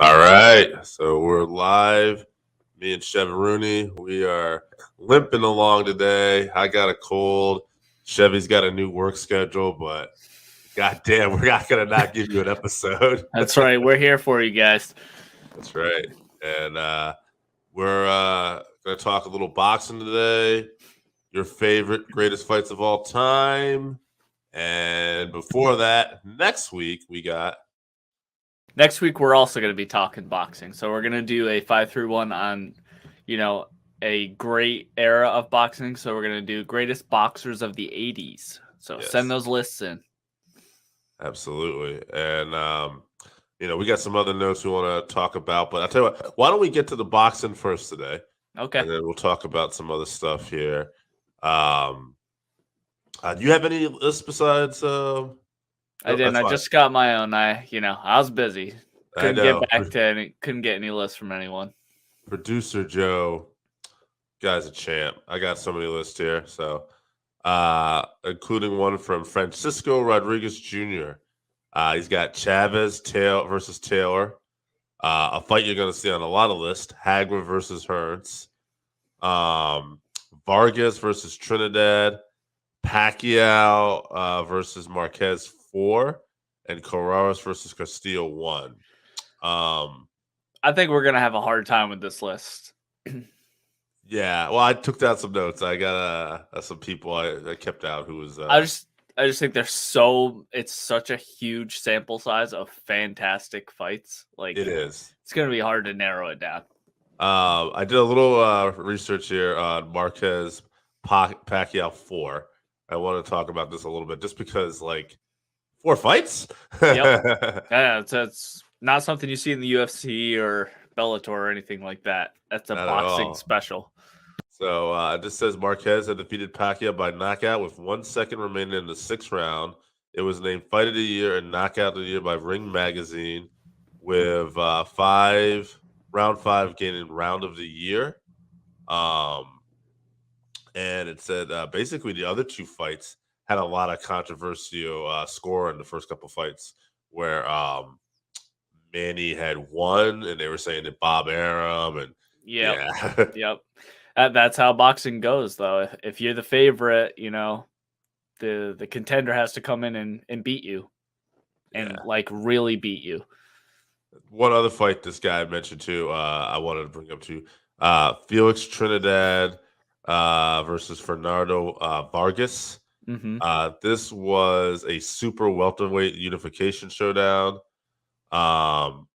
All right, so we're live. Me and Chevy, we are limping along today. I got a cold. Chevy's got a new work schedule, but goddamn, we're not gonna not give you an episode. That's right. We're here for you guys. That's right, and we're gonna talk a little boxing today. Your favorite, greatest fights of all time, and before that, next week Next week, we're also going to be talking boxing. So we're going to do a 5-3-1 on, a great era of boxing. So we're going to do greatest boxers of the 80s. So send those lists in. Absolutely. And, we got some other notes we want to talk about. But I'll tell you what, why don't we get to the boxing first today? Okay. And then we'll talk about some other stuff here. Do you have any lists besides... I didn't. I just got my own. I was busy. Couldn't get any lists from anyone. Producer Joe, guy's a champ. I got so many lists here. So, including one from Francisco Rodriguez Jr. He's got Chavez versus Taylor. A fight you're going to see on a lot of lists. Hagler versus Hearns. Vargas versus Trinidad. Pacquiao versus Marquez 4, and Carreras versus Castillo 1. I think we're gonna have a hard time with this list. Yeah, well, I took down some notes. I got some people I kept out who was. I just think it's such a huge sample size of fantastic fights. Like it is. It's gonna be hard to narrow it down. I did a little research here on Marquez Pacquiao 4. I want to talk about this a little bit, just because 4 fights. Yep. Yeah, it's not something you see in the UFC or Bellator or anything like that. That's a boxing special. So it just says Marquez had defeated Pacquiao by knockout with 1 second remaining in the 6th round. It was named Fight of the Year and Knockout of the Year by Ring Magazine, with round 5 gaining Round of the Year. And it said basically the other 2 fights had a lot of controversial score in the first couple fights, where Manny had won, and they were saying that Bob Arum, and yep. That's how boxing goes, though. If you're the favorite, the contender has to come in and beat you, and really beat you. One other fight this guy mentioned too, I wanted to bring up too, Felix Trinidad versus Fernando Vargas. Mm-hmm. This was a super welterweight unification showdown. Vargas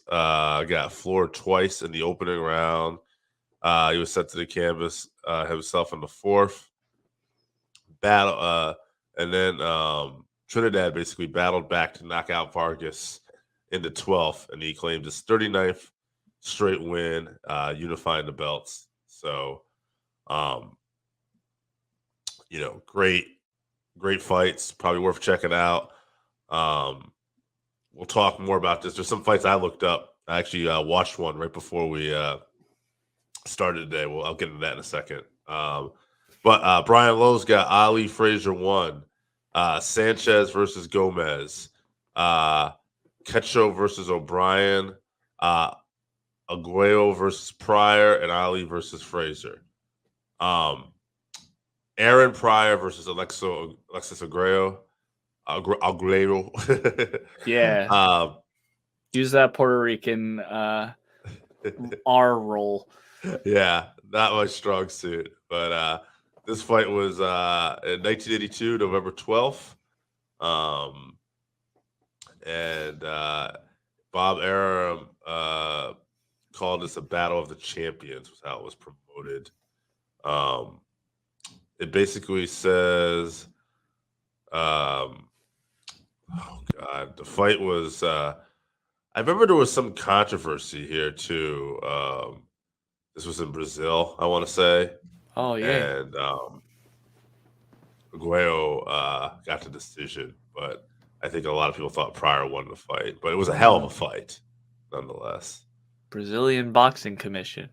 got floored twice in the opening round. He was sent to the canvas himself in the 4th battle, and then Trinidad basically battled back to knock out Vargas in the 12th, and he claimed his 39th straight win, unifying the belts. So, great fights, probably worth checking out. We'll talk more about this. There's some fights I looked up. I actually watched one right before we started today. Well, I'll get into that in a second. But Brian Lowe's got Ali Frazier 1, Sanchez versus Gomez, Ketcho versus O'Brien, Aguayo versus Pryor, and Ali versus Frazier. Aaron Pryor versus Alexis Aguayo. Yeah. Use that Puerto Rican R roll. Yeah, not my strong suit. But this fight was in 1982, November 12th. And Bob Arum called this a battle of the champions, was how it was promoted. It basically says, oh God, the fight was, I remember there was some controversy here too. This was in Brazil, I want to say. Oh, yeah. And Aguayo got the decision, but I think a lot of people thought Pryor won the fight. But it was a hell of a fight, nonetheless. Brazilian Boxing Commission.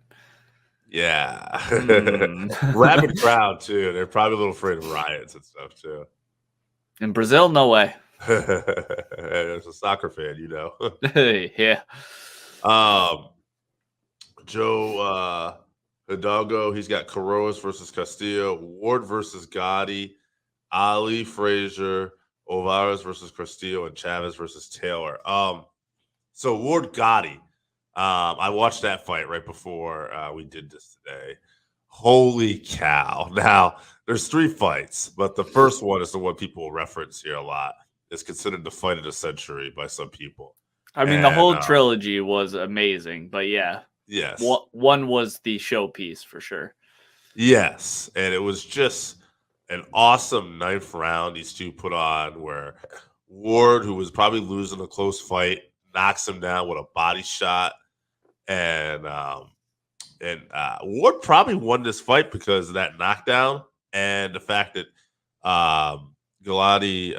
Yeah. Rabid crowd, too. They're probably a little afraid of riots and stuff, too. In Brazil, no way. As a soccer fan, you know. Yeah. um, Joe Hidalgo, he's got Coroas versus Castillo, Ward versus Gotti, Ali Frazier, Ovares versus Castillo, and Chavez versus Taylor. So Ward Gotti, I watched that fight right before we did this today. Holy cow! Now there's 3 fights, but the first one is the one people reference here a lot. It's considered the fight of the century by some people. I mean, the And whole trilogy was amazing, but yeah, yes, one was the showpiece for sure. yes, and it was just an awesome 9th round these two put on, where Ward, who was probably losing a close fight, knocks him down with a body shot, and Ward probably won this fight because of that knockdown and the fact that Galati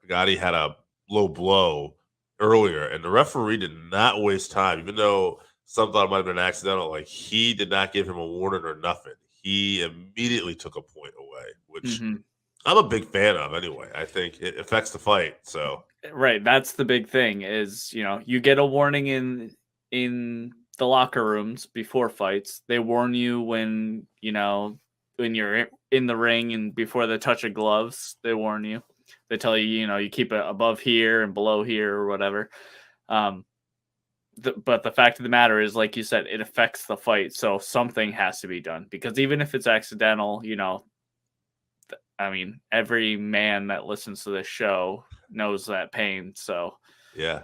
Gotti had a low blow earlier, and the referee did not waste time, even though some thought it might have been accidental. Like, he did not give him a warning or nothing. He immediately took a point away, which I'm a big fan of anyway. I think it affects the fight. So right, that's the big thing is, you get a warning in the locker rooms before fights. They warn you when you're in the ring and before the touch of gloves, they warn you. They tell you, you keep it above here and below here or whatever. But the fact of the matter is, like you said, it affects the fight. So something has to be done, because even if it's accidental, I mean, every man that listens to this show knows that pain. So yeah,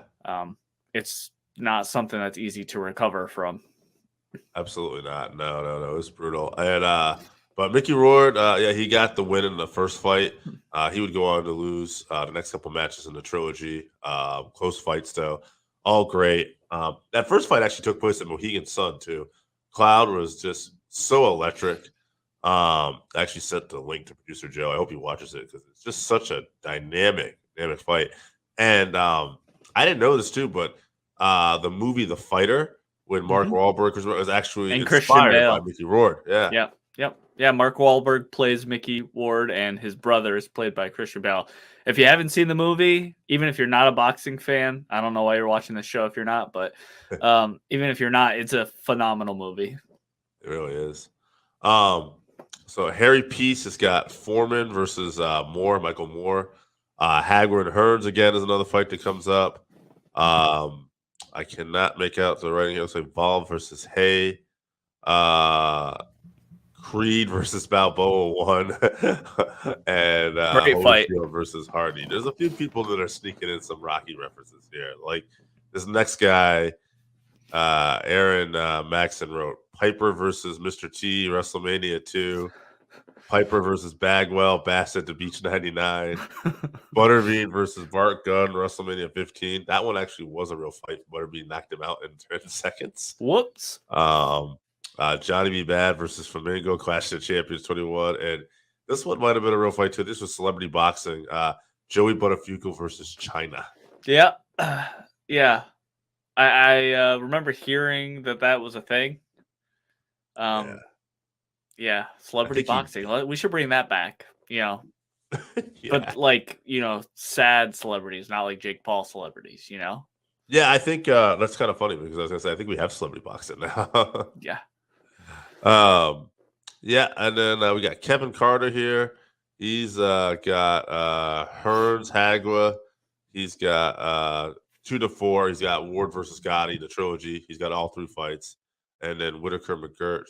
it's not something that's easy to recover from. absolutely not. No, it's brutal. And but Mickey Rourke, yeah, he got the win in the first fight. He would go on to lose the next couple matches in the trilogy. Close fights though, all great. That first fight actually took place at Mohegan Sun too. Cloud was just so electric. I actually sent the link to producer Joe. I hope he watches it because it's just such a dynamic fight. And I didn't know this too, but the movie The Fighter, when Mark Wahlberg was actually And Christian inspired by Bale. Mickey Rourke. Yeah. Yeah. Mark Wahlberg plays Mickey Ward, and his brother is played by Christian Bale. If you haven't seen the movie, even if you're not a boxing fan, I don't know why you're watching this show if you're not, but even if you're not, it's a phenomenal movie. It really is. So Harry Peace has got Foreman versus Michael Moore. Hagler and Hearns again is another fight that comes up. I cannot make out the writing here. It'll say Vol versus Hay. Creed versus Balboa 1. And Great fight. Holyfield versus Hardy. There's a few people that are sneaking in some Rocky references here. Like this next guy, Aaron Maxon wrote Piper versus Mr. T, WrestleMania 2. Piper versus Bagwell, Bass at the Beach 99. Butterbean versus Bart Gunn, WrestleMania 15. That one actually was a real fight. Butterbean knocked him out in 10 seconds. Whoops. Johnny B. Bad versus Flamingo, Clash of Champions 21. And this one might have been a real fight too. This was celebrity boxing. Joey Buttafuoco versus China. Yeah. Yeah. I remember hearing that was a thing. Yeah, celebrity boxing. We should bring that back, Yeah. But like, sad celebrities, not like Jake Paul celebrities, Yeah, I think that's kind of funny because I was gonna say I think we have celebrity boxing now. Yeah. Yeah, and then we got Kevin Carter here. He's got Hearns, Hagler. He's got 2-4. He's got Ward versus Gotti, the trilogy. He's got all 3 fights, and then Whitaker McGirt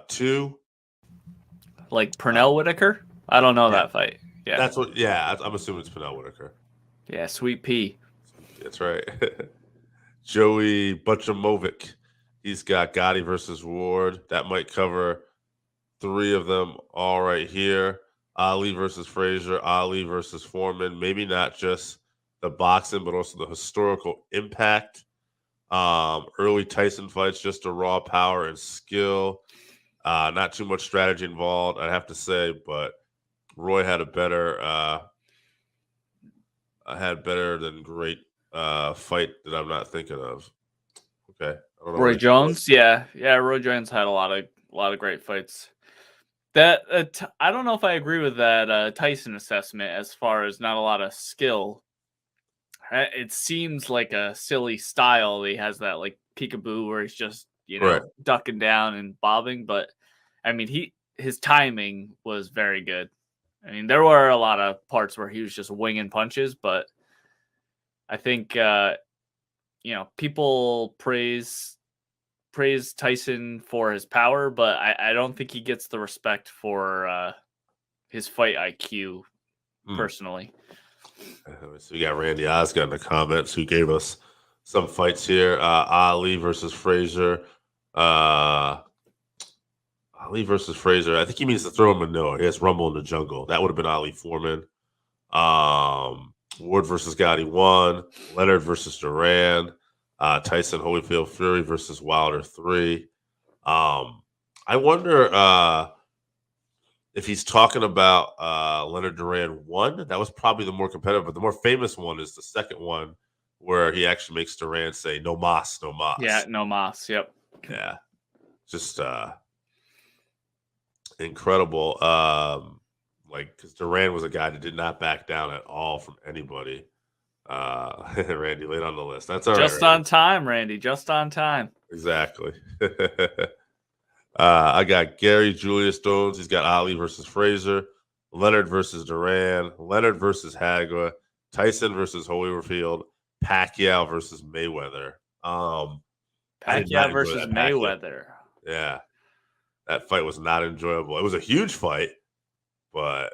2. Like Pernell Whitaker? I don't know that fight. Yeah, that's what. Yeah, I'm assuming it's Pernell Whitaker. Yeah, Sweet Pea. That's right. Joey Butchamovic. He's got Gotti versus Ward. That might cover 3 of them all right here. Ali versus Frazier. Ali versus Foreman. Maybe not just the boxing, but also the historical impact. Early Tyson fights, just the raw power and skill. Not too much strategy involved, I'd have to say, but Roy had a better than great fight that I'm not thinking of. Okay. Roy Jones? Yeah. Roy Jones had a lot of great fights. I don't know if I agree with that Tyson assessment as far as not a lot of skill. It seems like a silly style. He has that like peekaboo where he's just Right. ducking down and bobbing, but I mean his timing was very good. I mean there were a lot of parts where he was just winging punches, but I think people praise Tyson for his power, but I don't think he gets the respect for his fight IQ personally. So we got Randy Osgood in the comments who gave us some fights here. Ali versus Frazier. Ali versus Frazier. I think he means to throw him a no. He has Rumble in the Jungle. That would have been Ali Foreman. Ward versus Gotti 1. Leonard versus Duran. Tyson Holyfield Fury versus Wilder 3. I wonder if he's talking about Leonard Duran 1. That was probably the more competitive, but the more famous one is the second one where he actually makes Duran say no mas, no mas. Yeah, no mas. Yep. Yeah. Just incredible. Because Duran was a guy that did not back down at all from anybody. Randy, late on the list. That's all just right. On time, Randy. Just on time. Exactly. I got Gary Julius Stones. He's got Ali versus Frazier, Leonard versus Duran, Leonard versus Hagler, Tyson versus Holyfield, Pacquiao versus Mayweather. Pacquiao versus Mayweather. Yeah, that fight was not enjoyable. It was a huge fight, but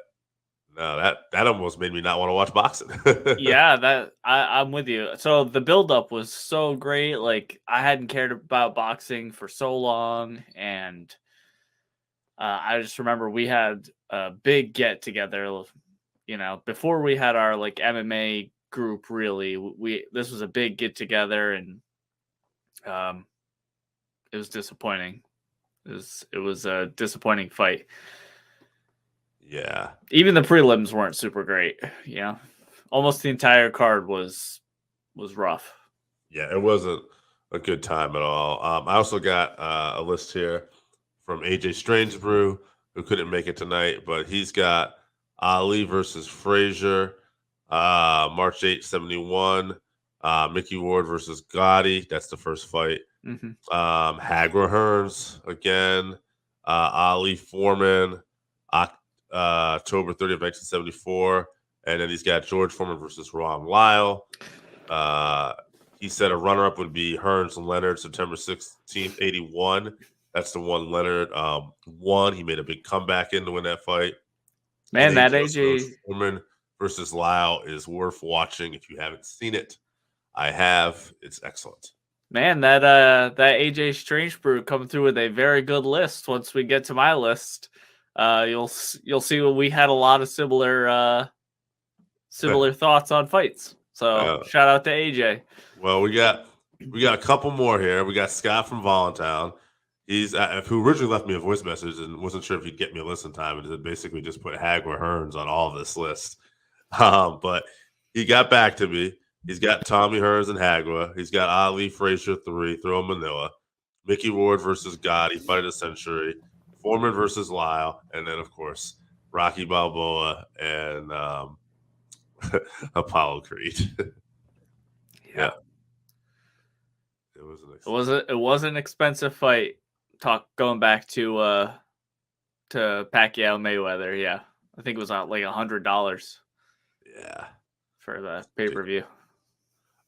no, that almost made me not want to watch boxing. Yeah, I'm with you. So the buildup was so great. Like I hadn't cared about boxing for so long, and I just remember we had a big get together. Before we had our like MMA group. Really, this was a big get together, and it was disappointing. It was a disappointing fight. Yeah. Even the prelims weren't super great. Yeah. Almost the entire card was rough. Yeah, it wasn't a good time at all. I also got a list here from AJ Strangebrew, who couldn't make it tonight, but he's got Ali versus Frazier, March 8, 71. Mickey Ward versus Gotti. That's the first fight. Mm-hmm. Hagler Hearns again. Ali Foreman, October 30th, 1974. And then he's got George Foreman versus Ron Lyle. He said a runner-up would be Hearns and Leonard, September 16th, 81. That's the one Leonard won. He made a big comeback in to win that fight. Man, that AJ Foreman versus Lyle is worth watching if you haven't seen it. I have. It's excellent. Man, that AJ Strangebrew coming through with a very good list. Once we get to my list, you'll see we had a lot of similar thoughts on fights. So shout out to AJ. Well, we got a couple more here. We got Scott from Voluntown. He's who originally left me a voice message and wasn't sure if he'd get me a listen time, and basically just put Hagler Hearns on all of this list. But he got back to me. He's got Tommy Hearns and Hagler. He's got Ali Frazier 3, throw Manila. Mickey Ward versus Gotti, fight of the century. Foreman versus Lyle, and then of course Rocky Balboa and Apollo Creed. Yeah. It was an expensive fight. Going back to Pacquiao Mayweather. Yeah, I think it was like $100. Yeah, for the pay-per-view.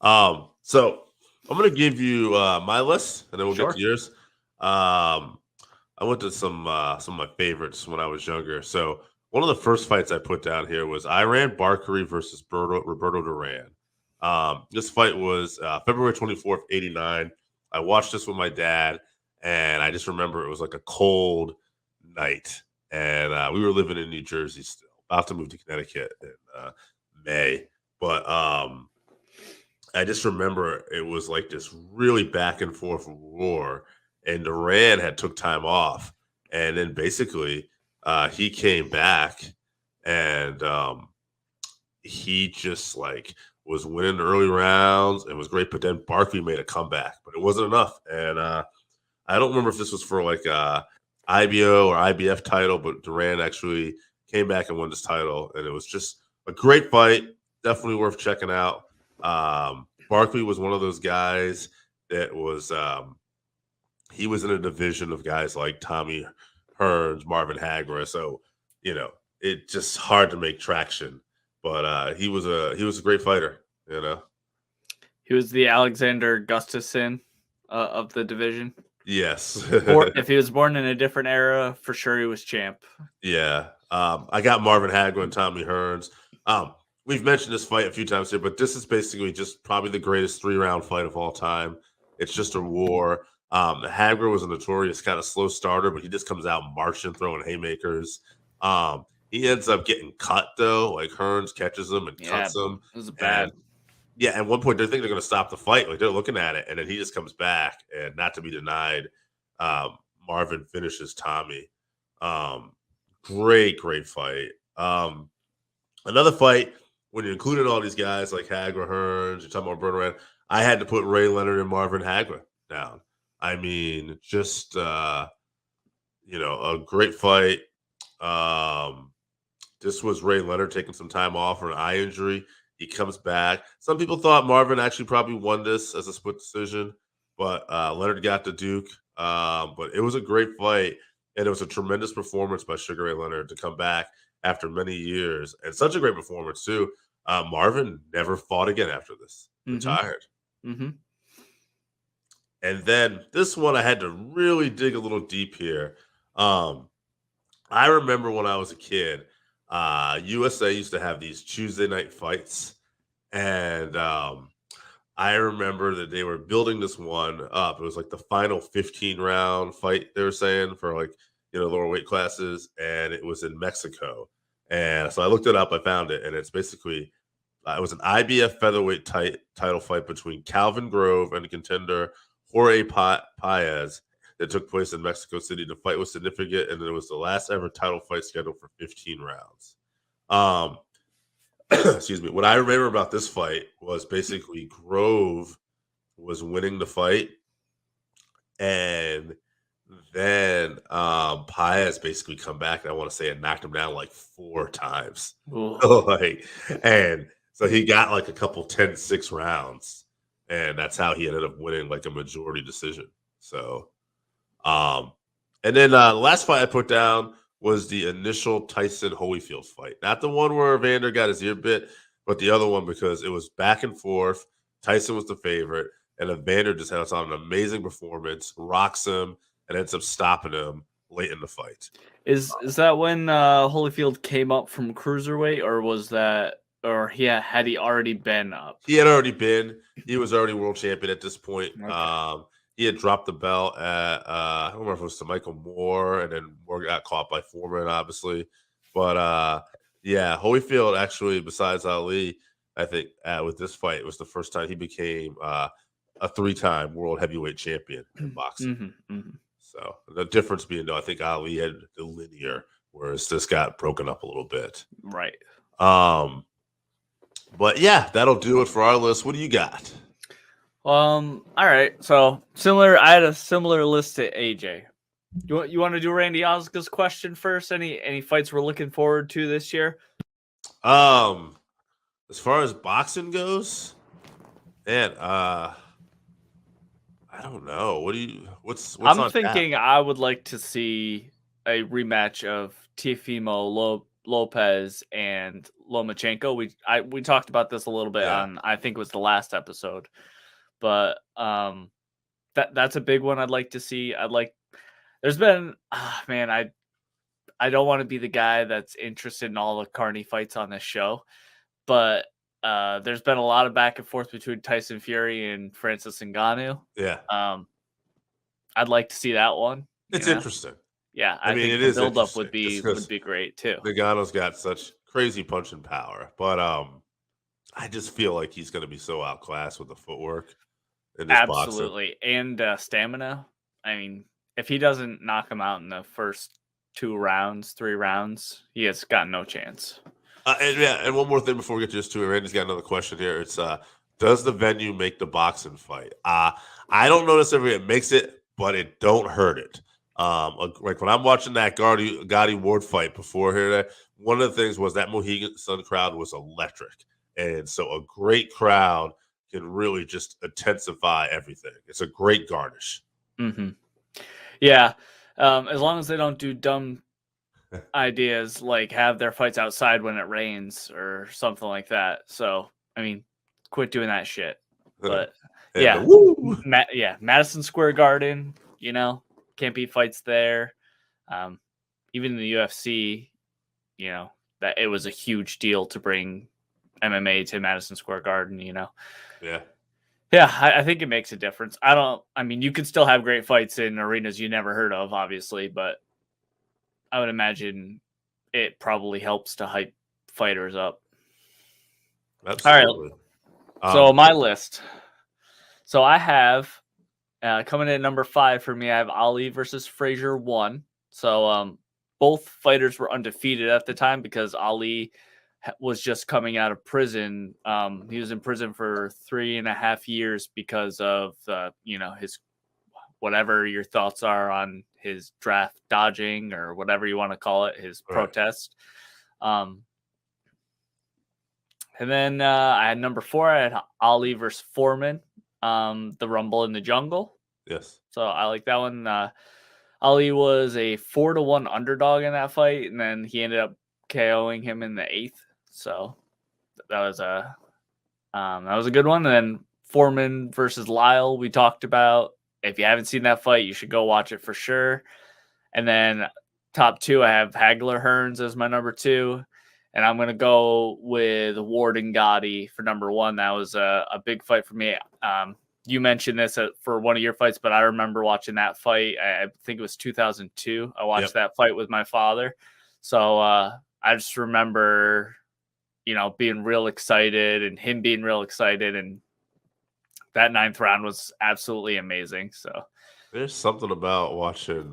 So I'm gonna give you my list, and then we'll get to yours. I went to some of my favorites when I was younger. So one of the first fights I put down here was Iran Barkari versus Roberto Duran. This fight was February 24th, 89. I watched this with my dad, and I just remember it was like a cold night, and we were living in New Jersey still, about to move to Connecticut in May. But I just remember it was like this really back and forth war, and Duran had took time off, and then basically he came back, and he just like was winning the early rounds and was great. But then Barkley made a comeback, but it wasn't enough. And I don't remember if this was for like IBO or IBF title, but Duran actually came back and won this title, and it was just a great fight. Definitely worth checking out. Barkley was one of those guys that was he was in a division of guys like Tommy Hearns, Marvin Hagler. So, it's just hard to make traction. But he was a great fighter, He was the Alexander Gustafsson of the division. Yes. If he was born in a different era, for sure he was champ. Yeah. I got Marvin Hagler and Tommy Hearns. We've mentioned this fight a few times here, but this is basically just probably the greatest 3-round fight of all time. It's just a war. Hagler was a notorious kind of slow starter, but he just comes out marching, throwing haymakers. He ends up getting cut though. Like Hearns catches him and cuts him. It was bad. Yeah, at one point they think they're going to stop the fight. Like they're looking at it, and then he just comes back, and not to be denied, Marvin finishes Tommy. Great fight. Another fight when you included all these guys like Hagler, Hearns, you're talking about Bertrand, I had to put Ray Leonard and Marvin Hagler down. I mean, just a great fight. This was Ray Leonard taking some time off for an eye injury. He comes back. Some people thought Marvin actually probably won this as a split decision, but Leonard got the Duke. But it was a great fight, and it was a tremendous performance by Sugar Ray Leonard to come back after many years, and such a great performance too. Marvin never fought again after this. Retired. Mm-hmm. And then this one, I had to really dig a little deep here. I remember when I was a kid, USA used to have these Tuesday night fights, and I remember that they were building this one up. It was like the final 15-round fight, they were saying, for like lower weight classes, and it was in Mexico. And so I looked it up, I found it, and it's basically it was an IBF featherweight title fight between Calvin Grove and the contender Jorge Paez that took place in Mexico City. The fight was significant, and it was the last ever title fight scheduled for 15 rounds. Excuse me. What I remember about this fight was basically Grove was winning the fight, and then Paez basically come back, and I want to say it knocked him down like 4 times. And so he got like a couple 10-6 rounds, and that's how he ended up winning like a majority decision. So, and then the last fight I put down was the initial Tyson Holyfield fight. Not the one where Evander got his ear bit, but the other one, because it was back and forth. Tyson was the favorite, and Evander just had an amazing performance, rocks him, and ends up stopping him late in the fight. Is that when Holyfield came up from cruiserweight, or was that, or had he already been up? He had already been. He was already world champion at this point. Okay. He had dropped the belt at I don't remember if it was to Michael Moore, and then Moore got caught by Foreman, obviously. But yeah, Holyfield actually, besides Ali, I think with this fight, it was the first time he became a 3-time world heavyweight champion in boxing. So the difference being, though, I think Ali had the linear, whereas this got broken up a little bit. Right. But yeah, that'll do it for our list. What do you got? All right. So similar. I had a similar list to AJ. You want to do Randy Osgood's question first? Any fights we're looking forward to this year? As far as boxing goes, man, I don't know. What's I'm thinking I would like to see a rematch of Teofimo Lopez and Lomachenko. We talked about this a little bit on, I think it was the last episode, but that's a big one I'd like to see. There's been man, I don't want to be the guy that's interested in all the Carney fights on this show, but there's been a lot of back and forth between Tyson Fury and Francis Ngannou. Yeah. I'd like to see that one. It's interesting. Yeah, I mean, think the build-up would be great too. Ngannou's got such crazy punching power, but I just feel like he's going to be so outclassed with the footwork. Absolutely, and stamina. I mean, if he doesn't knock him out in the first 3 rounds, he has got no chance. And one more thing before we get to this too, Randy's got another question here. It's does the venue make the boxing fight? I don't know necessarily it makes it, but it don't hurt it. Like when I'm watching that Gotti Ward fight before here, one of the things was that Mohegan Sun crowd was electric, and so a great crowd can really just intensify everything. It's a great garnish. Mm-hmm. Yeah, as long as they don't do dumb ideas like have their fights outside when it rains or something like that. So, I mean, quit doing that shit. But And yeah, woo! Madison Square Garden, can't beat fights there. Even in the UFC, that it was a huge deal to bring MMA to Madison Square Garden. Yeah. Yeah, I think it makes a difference. I mean, you could still have great fights in arenas you never heard of, obviously, but I would imagine it probably helps to hype fighters up. Absolutely. All right. So my list. So I have coming in at number 5 for me. I have Ali versus Frazier 1. So both fighters were undefeated at the time because Ali was just coming out of prison. He was in prison for 3.5 years because of his whatever your thoughts are on his draft dodging or whatever you want to call it, his protest. And then I had number 4. I had Ali versus Foreman, the Rumble in the Jungle. Yes. So I like that one. Ali was a 4-1 underdog in that fight, and then he ended up KOing him in the 8th. So that was a good one. And then Foreman versus Lyle, we talked about. If you haven't seen that fight, you should go watch it for sure. And then top 2, I have Hagler Hearns as my number 2. And I'm going to go with Ward and Gotti for number 1. That was a big fight for me. You mentioned this for one of your fights, but I remember watching that fight. I think it was 2002. I watched that fight with my father. So I just remember, being real excited and him being real excited. And that 9th round was absolutely amazing. So there's something about watching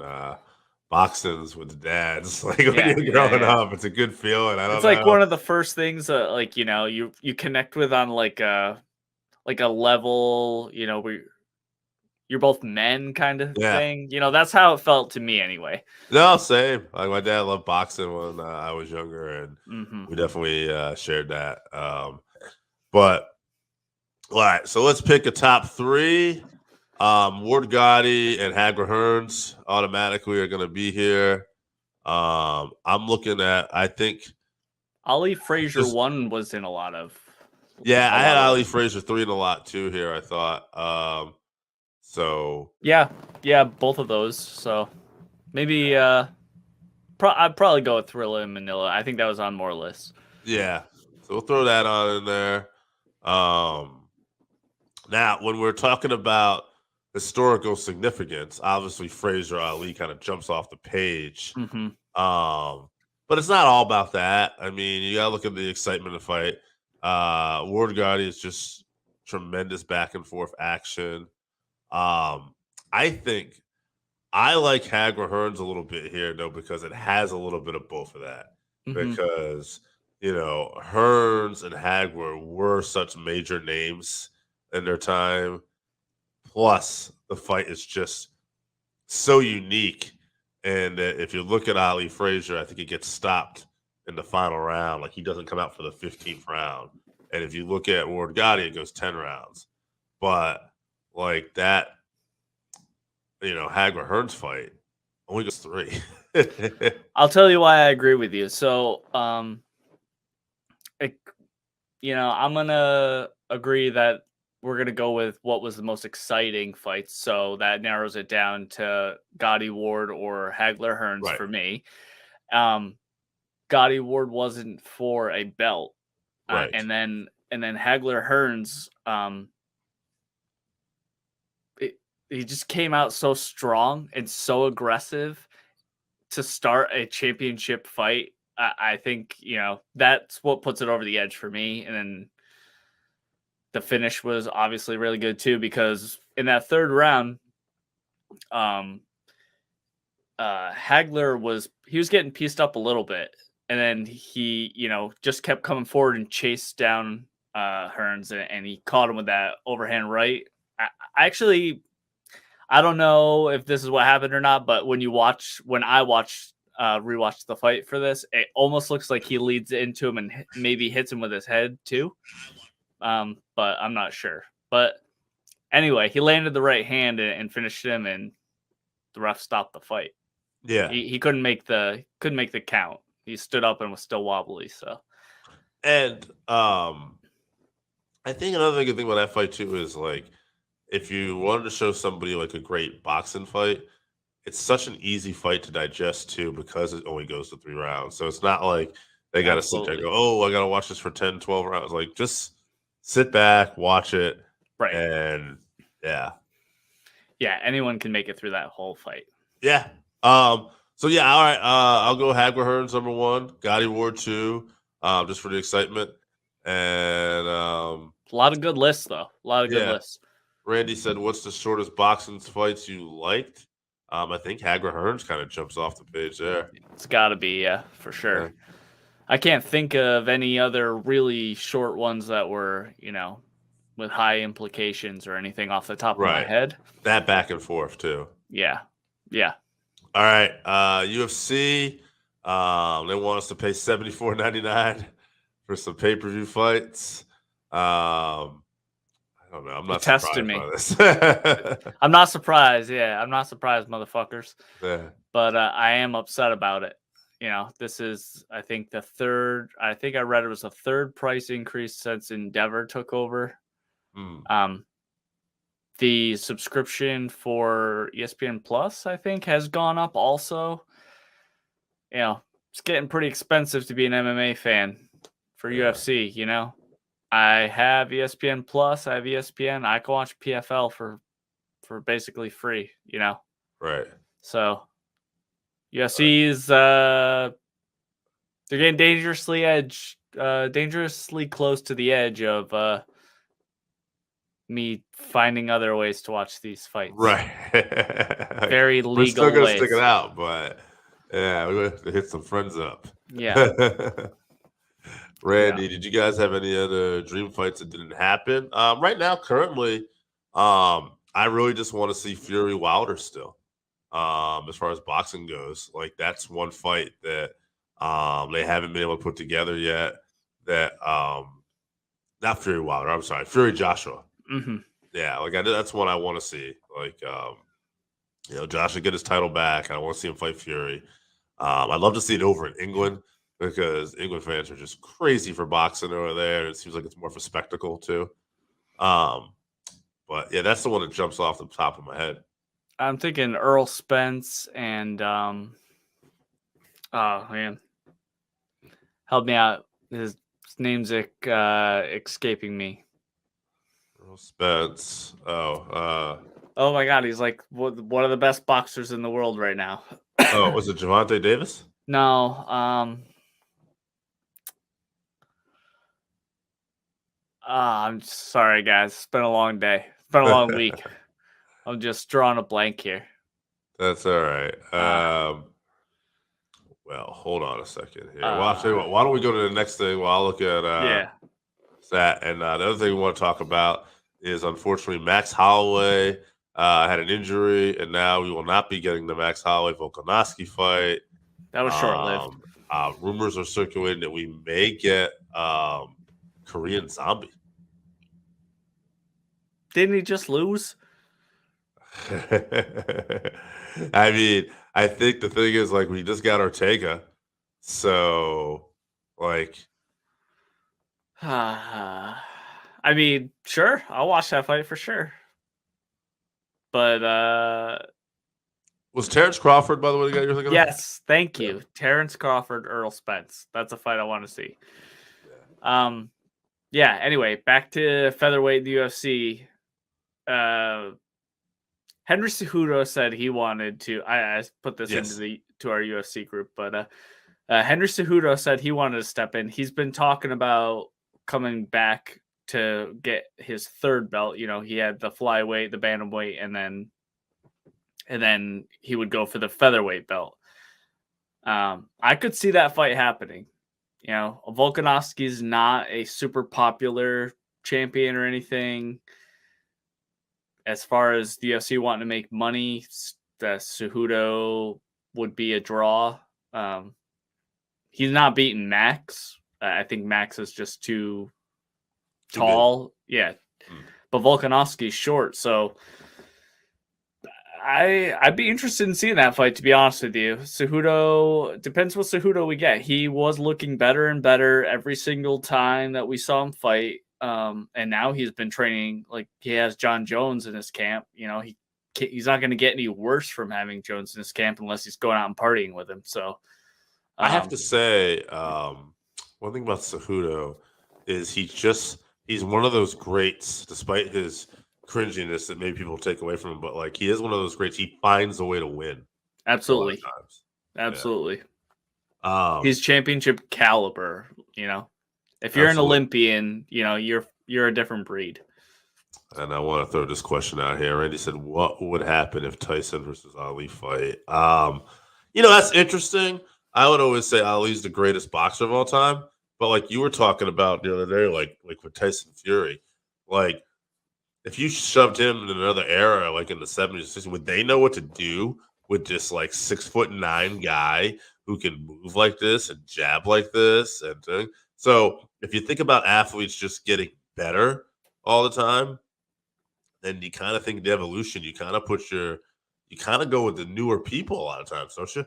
boxings with dads, like when you're growing up. It's a good feeling. It's like one of the first things you connect with on like a level, where you're both men kind of thing. That's how it felt to me anyway. No, same. Like my dad loved boxing when I was younger, and we definitely shared that. But all right, so let's pick a top 3. Ward Gotti and Hagler Hearns automatically are going to be here. I'm looking at, I think Ali Frazier 1 was in a lot of. Yeah, I had Ali Frazier 3 in a lot too here, I thought. So yeah, both of those. So maybe I'd probably go with Thrilla and Manila. I think that was on more lists. Yeah, so we'll throw that on in there. Now, when we're talking about historical significance, obviously Frazier Ali kind of jumps off the page. But it's not all about that. I mean, you gotta look at the excitement of the fight. Ward Gotti is just tremendous back and forth action. I think I like Hagler Hearns a little bit here, though, because it has a little bit of both of that. Because Hearns and Hagler were such major names in their time. Plus, the fight is just so unique. And if you look at Ali Frazier, I think he gets stopped in the final round. Like he doesn't come out for the 15th round. And if you look at Ward Gotti, it goes 10 rounds. But like that, Hagler Hearns fight only goes 3. I'll tell you why I agree with you. So, I'm gonna agree that we're gonna go with what was the most exciting fights. So that narrows it down to Gotti Ward or Hagler Hearns for me. Gotti Ward wasn't for a belt, and then Hagler Hearns, he just came out so strong and so aggressive to start a championship fight. I think, that's what puts it over the edge for me. And then the finish was obviously really good too, because in that 3rd round, Hagler was getting pieced up a little bit. And then he, just kept coming forward and chased down I don't know if this is what happened or not, but when I rewatched the fight for this, it almost looks like he leads into him and maybe hits him with his head too. But I'm not sure. But anyway, he landed the right hand and finished him, and the ref stopped the fight. Yeah. He couldn't make the count. He stood up and was still wobbly. So, and I think another good thing about that fight too is like if you wanted to show somebody like a great boxing fight, it's such an easy fight to digest too because it only goes to 3 rounds. So it's not like they got to sit there and absolutely. go, "Oh, I got to watch this for 10, 12 rounds." Like just sit back, watch it, Right. and yeah. Yeah, anyone can make it through that whole fight. Yeah. So yeah, all right. I'll go Hagler Hearns number 1, Gotti Ward 2, just for the excitement. And A lot of good lists though. A lot of good yeah. lists. Randy said, "What's the shortest boxing fights you liked?" I think Hagler Hearns kind of jumps off the page there. It's got to be, yeah, for sure. Yeah. I can't think of any other really short ones that were, with high implications or anything off the top of my Right. head. That back and forth too. Yeah. Yeah. All right. UFC. They want us to pay $74.99 for some pay-per-view fights. I don't know. I'm not testing surprised me. by this. I'm not surprised. Yeah, I'm not surprised, motherfuckers. Yeah. But I am upset about it. This is, I think, the third. I think I read it was the third price increase since Endeavor took over. The subscription for ESPN Plus, I think, has gone up also. It's getting pretty expensive to be an MMA fan for UFC, I have ESPN Plus, I have ESPN, I can watch PFL for basically free, Right. So UFC is they're getting dangerously close to the edge of me finding other ways to watch these fights. Right. Very legal We're still gonna ways. stick it out, but yeah, we're gonna have to hit some friends up. Yeah. Randy, did you guys have any other dream fights that didn't happen? Right now, currently, I really just want to see Fury Wilder still. As far as boxing goes, like that's one fight that they haven't been able to put together yet. That not Fury Wilder, I'm sorry, Fury Joshua. Mm-hmm. Yeah, like that's one I want to see. Like Joshua get his title back. I want to see him fight Fury. I'd love to see it over in England because England fans are just crazy for boxing over there. It seems like it's more of a spectacle too. But yeah, that's the one that jumps off the top of my head. I'm thinking Earl Spence and oh man, help me out. His name's escaping me. Earl Spence. Oh my God, he's like one of the best boxers in the world right now. Oh, was it Gervonta Davis? No, I'm sorry, guys. It's been a long day. It's been a long week. I'm just drawing a blank here. That's all right. Well, hold on a second here. Well, I'll tell you what. Why don't we go to the next thing while I look at that? And the other thing we want to talk about is, unfortunately, Max Holloway had an injury, and now we will not be getting the Max Holloway-Volkanovski fight. That was short-lived. Rumors are circulating that we may get Korean Zombie. Didn't he just lose? I mean, I think the thing is, like, we just got Ortega. So, like... I mean, sure. I'll watch that fight for sure. But, was Terrence Crawford, by the way, the guy you're thinking of? Yes, thank you. Yeah. Terrence Crawford, Earl Spence. That's a fight I want to see. Yeah, anyway, back to featherweight in the UFC. Henry Cejudo said he wanted to. I put this into our UFC group, but Henry Cejudo said he wanted to step in. He's been talking about coming back to get his third belt. He had the flyweight, the bantamweight, and then he would go for the featherweight belt. I could see that fight happening. Volkanovski's not a super popular champion or anything. as far as the UFC wanting to make money, the Cejudo would be a draw. He's not beating Max. I think Max is just too tall. Yeah. But Volkanovski's short, so I'd be interested in seeing that fight, to be honest with you. Cejudo, depends what Cejudo we get. He was looking better and better every single time that we saw him fight. And now he's been training like he has John Jones in his camp. He's not going to get any worse from having Jones in his camp unless he's going out and partying with him. So I have to say, one thing about Cejudo is he's one of those greats, despite his cringiness that maybe people take away from him, but like he is one of those greats. He finds a way to win. Absolutely. Absolutely. Yeah. He's championship caliber, If you're an Olympian, you're a different breed. And I want to throw this question out here. Randy said, what would happen if Tyson versus Ali fight? That's interesting. I would always say Ali's the greatest boxer of all time. But like you were talking about the other day, like with Tyson Fury, like if you shoved him in another era, like in the 70s, would they know what to do with this like 6'9" guy who can move like this and jab like this? And so if you think about athletes just getting better all the time, then you kind of think the evolution, you kind of go with the newer people a lot of times, don't you?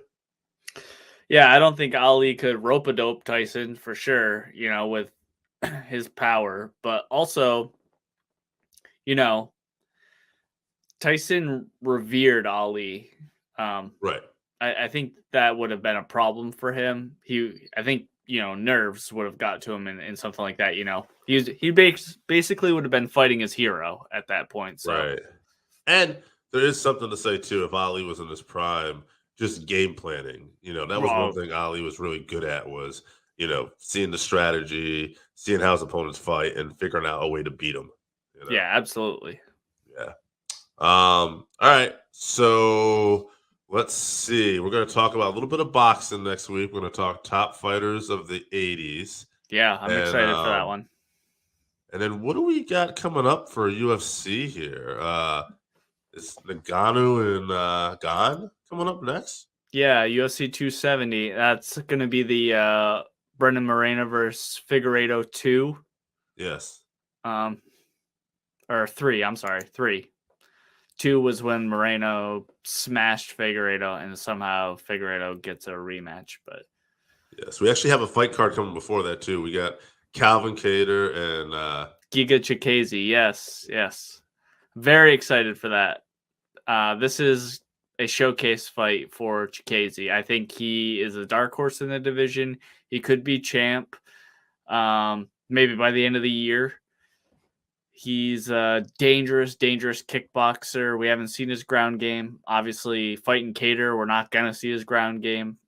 Yeah, I don't think Ali could rope-a-dope Tyson for sure, with his power. But also, Tyson revered Ali. Right. I think that would have been a problem for him. I think, nerves would have got to him in something like that, He basically would have been fighting his hero at that point. So. Right. And there is something to say, too, if Ali was in his prime, just game planning. That was one thing Ali was really good at was, seeing the strategy, seeing how his opponents fight, and figuring out a way to beat him. Yeah, absolutely. Yeah. All right. So let's see. We're going to talk about a little bit of boxing next week. We're going to talk top fighters of the 80s. Yeah, I'm excited for that one. And then what do we got coming up for UFC here? Is Ngannou and Gane coming up next? Yeah, UFC 270. That's going to be the Brendan Moreno versus Figueiredo 2. Yes. Or 3. I'm sorry, 3. 2 was when Moreno smashed Figueiredo, and somehow Figueiredo gets a rematch. But yes, we actually have a fight card coming before that too. We got Calvin Kattar and Giga Chikadze. Yes. Very excited for that. This is a showcase fight for Chikadze. I think he is a dark horse in the division. He could be champ. Maybe by the end of the year. He's a dangerous kickboxer. We haven't seen his ground game. Obviously, fighting Kattar, we're not going to see his ground game.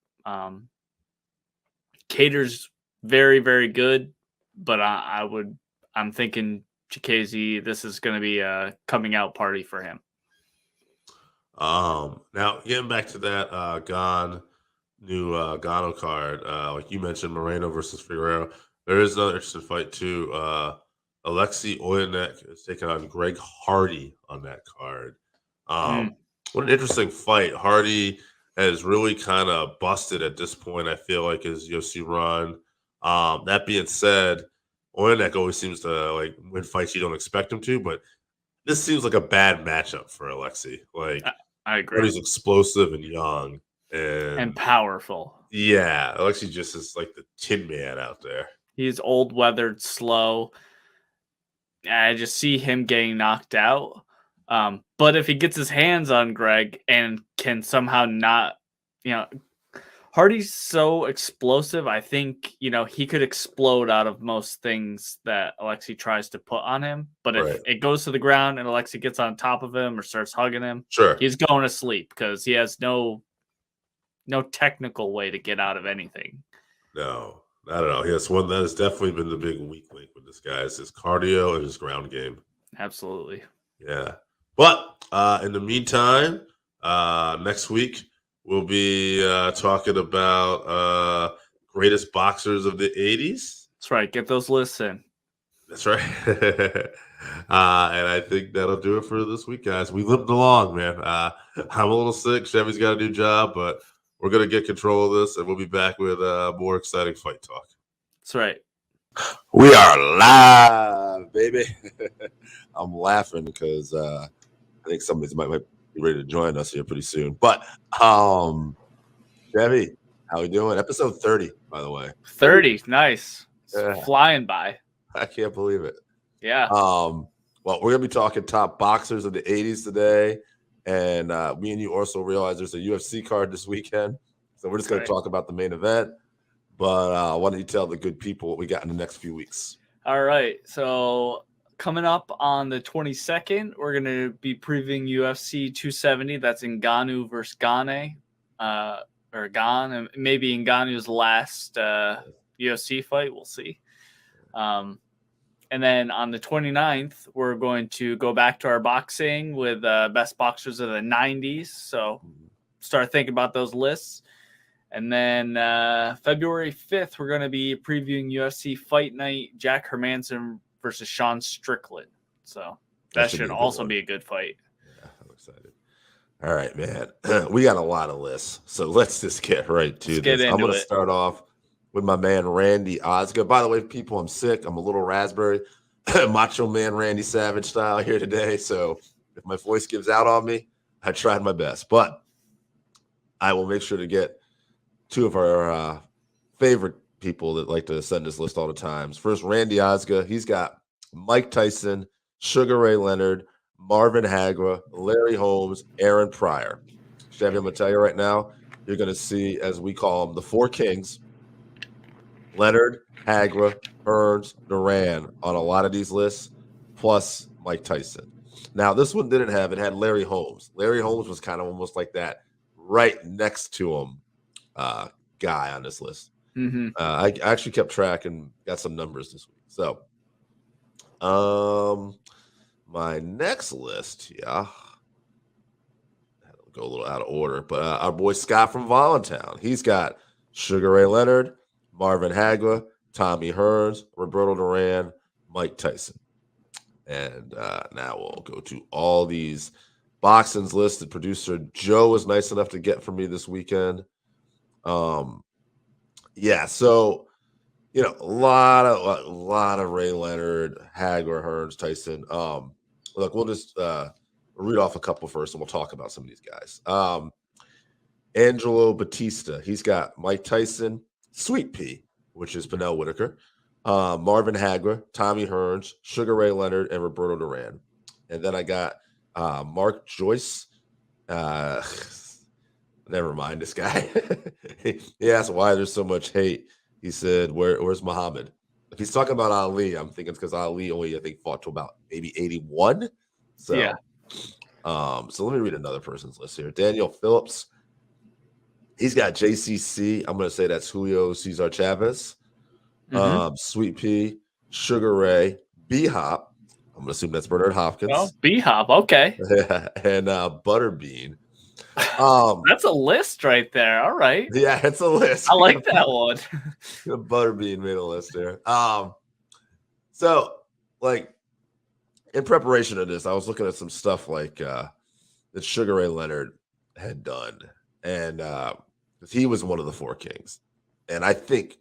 Kattar's very, very good, but I'm thinking Chikadze, this is going to be a coming out party for him. Now getting back to that new Gano card, like you mentioned, Moreno versus Figueiredo. There is another interesting fight too. Alexei Oyunek is taking on Greg Hardy on that card. What an interesting fight. Hardy has really kind of busted at this point, I feel like, his UFC run. That being said, Oyunek always seems to like win fights you don't expect him to, but this seems like a bad matchup for Alexei. Like, I agree. Hardy's explosive and young and powerful. Yeah, Alexei just is like the Tin Man out there. He's old, weathered, slow. I just see him getting knocked out. But if he gets his hands on Greg and can somehow not, Hardy's so explosive. I think, he could explode out of most things that Alexei tries to put on him. But if it goes to the ground and Alexei gets on top of him or starts hugging him, he's going to sleep because he has no technical way to get out of anything. No, I don't know. Yes, one that has definitely been the big weak link with this guy is his cardio and his ground game. Absolutely. Yeah. But in the meantime, next week, we'll be talking about greatest boxers of the 80s. That's right. Get those lists in. That's right. And I think that'll do it for this week, guys. We limped along, man. I'm a little sick. Chevy's got a new job, but we're going to get control of this, and we'll be back with more exciting fight talk. That's right. We are live, baby. I'm laughing because I think somebody might be ready to join us here pretty soon. But Chevy, how we doing? Episode 30, by the way. 30, nice. Yeah. Flying by. I can't believe it. Yeah. Well, we're gonna be talking top boxers of the 80s today. And me and you also realize there's a UFC card this weekend. So we're just gonna talk about the main event. But why don't you tell the good people what we got in the next few weeks? All right. So coming up on the 22nd, we're going to be previewing UFC 270. That's Ngannou versus Gane. Or Gan, and maybe Ngannou's last UFC fight. We'll see. And then on the 29th, we're going to go back to our boxing with best boxers of the 90s. So start thinking about those lists. And then February 5th, we're going to be previewing UFC Fight Night, Jack Hermanson versus Sean Strickland. So that should also be a good fight. Yeah, I'm excited. All right, man. We got a lot of lists. So let's just get right to this. I'm going to start off with my man, Randy Osgood. By the way, people, I'm sick. I'm a little raspberry. Macho Man Randy Savage style here today. So if my voice gives out on me, I tried my best. But I will make sure to get two of our favorite people that like to send this list all the times. First, Randy Osgood. He's got Mike Tyson, Sugar Ray Leonard, Marvin Hagler, Larry Holmes, Aaron Pryor. Chevy, I'm going to tell you right now, you're going to see, as we call them, the four kings, Leonard, Hagler, Hearns, Duran on a lot of these lists, plus Mike Tyson. Now, this one didn't have, it had Larry Holmes. Larry Holmes was kind of almost like that right next to him guy on this list. Mm-hmm. I actually kept track and got some numbers this week. So, my next list, go a little out of order, but our boy Scott from Voluntown, he's got Sugar Ray Leonard, Marvin Hagler, Tommy Hearns, Roberto Duran, Mike Tyson. And now we'll go to all these boxing's lists that producer Joe was nice enough to get for me this weekend. So a lot of Ray Leonard, Hagler, Hearns, Tyson. Look, we'll just read off a couple first, and we'll talk about some of these guys. Angelo Batista, he's got Mike Tyson, Sweet Pea, which is Pernell Whitaker, Marvin Hagler, Tommy Hearns, Sugar Ray Leonard, and Roberto Duran. And then I got Mark Joyce. Never mind this guy. He asked why there's so much hate. He said, where's Muhammad? If he's talking about Ali, I'm thinking it's because Ali only, I think, fought to about maybe 81. So, yeah. So let me read another person's list here. Daniel Phillips. He's got JCC. I'm going to say that's Julio Cesar Chavez. Sweet Pea, Sugar Ray, B-Hop. I'm going to assume that's Bernard Hopkins. Oh, B-Hop. Okay. And Butterbean. That's a list right there. All right. Yeah, it's a list. I like that one. Butterbean made a list there. So like in preparation of this, I was looking at some stuff like that Sugar Ray Leonard had done, and he was one of the four kings, and I think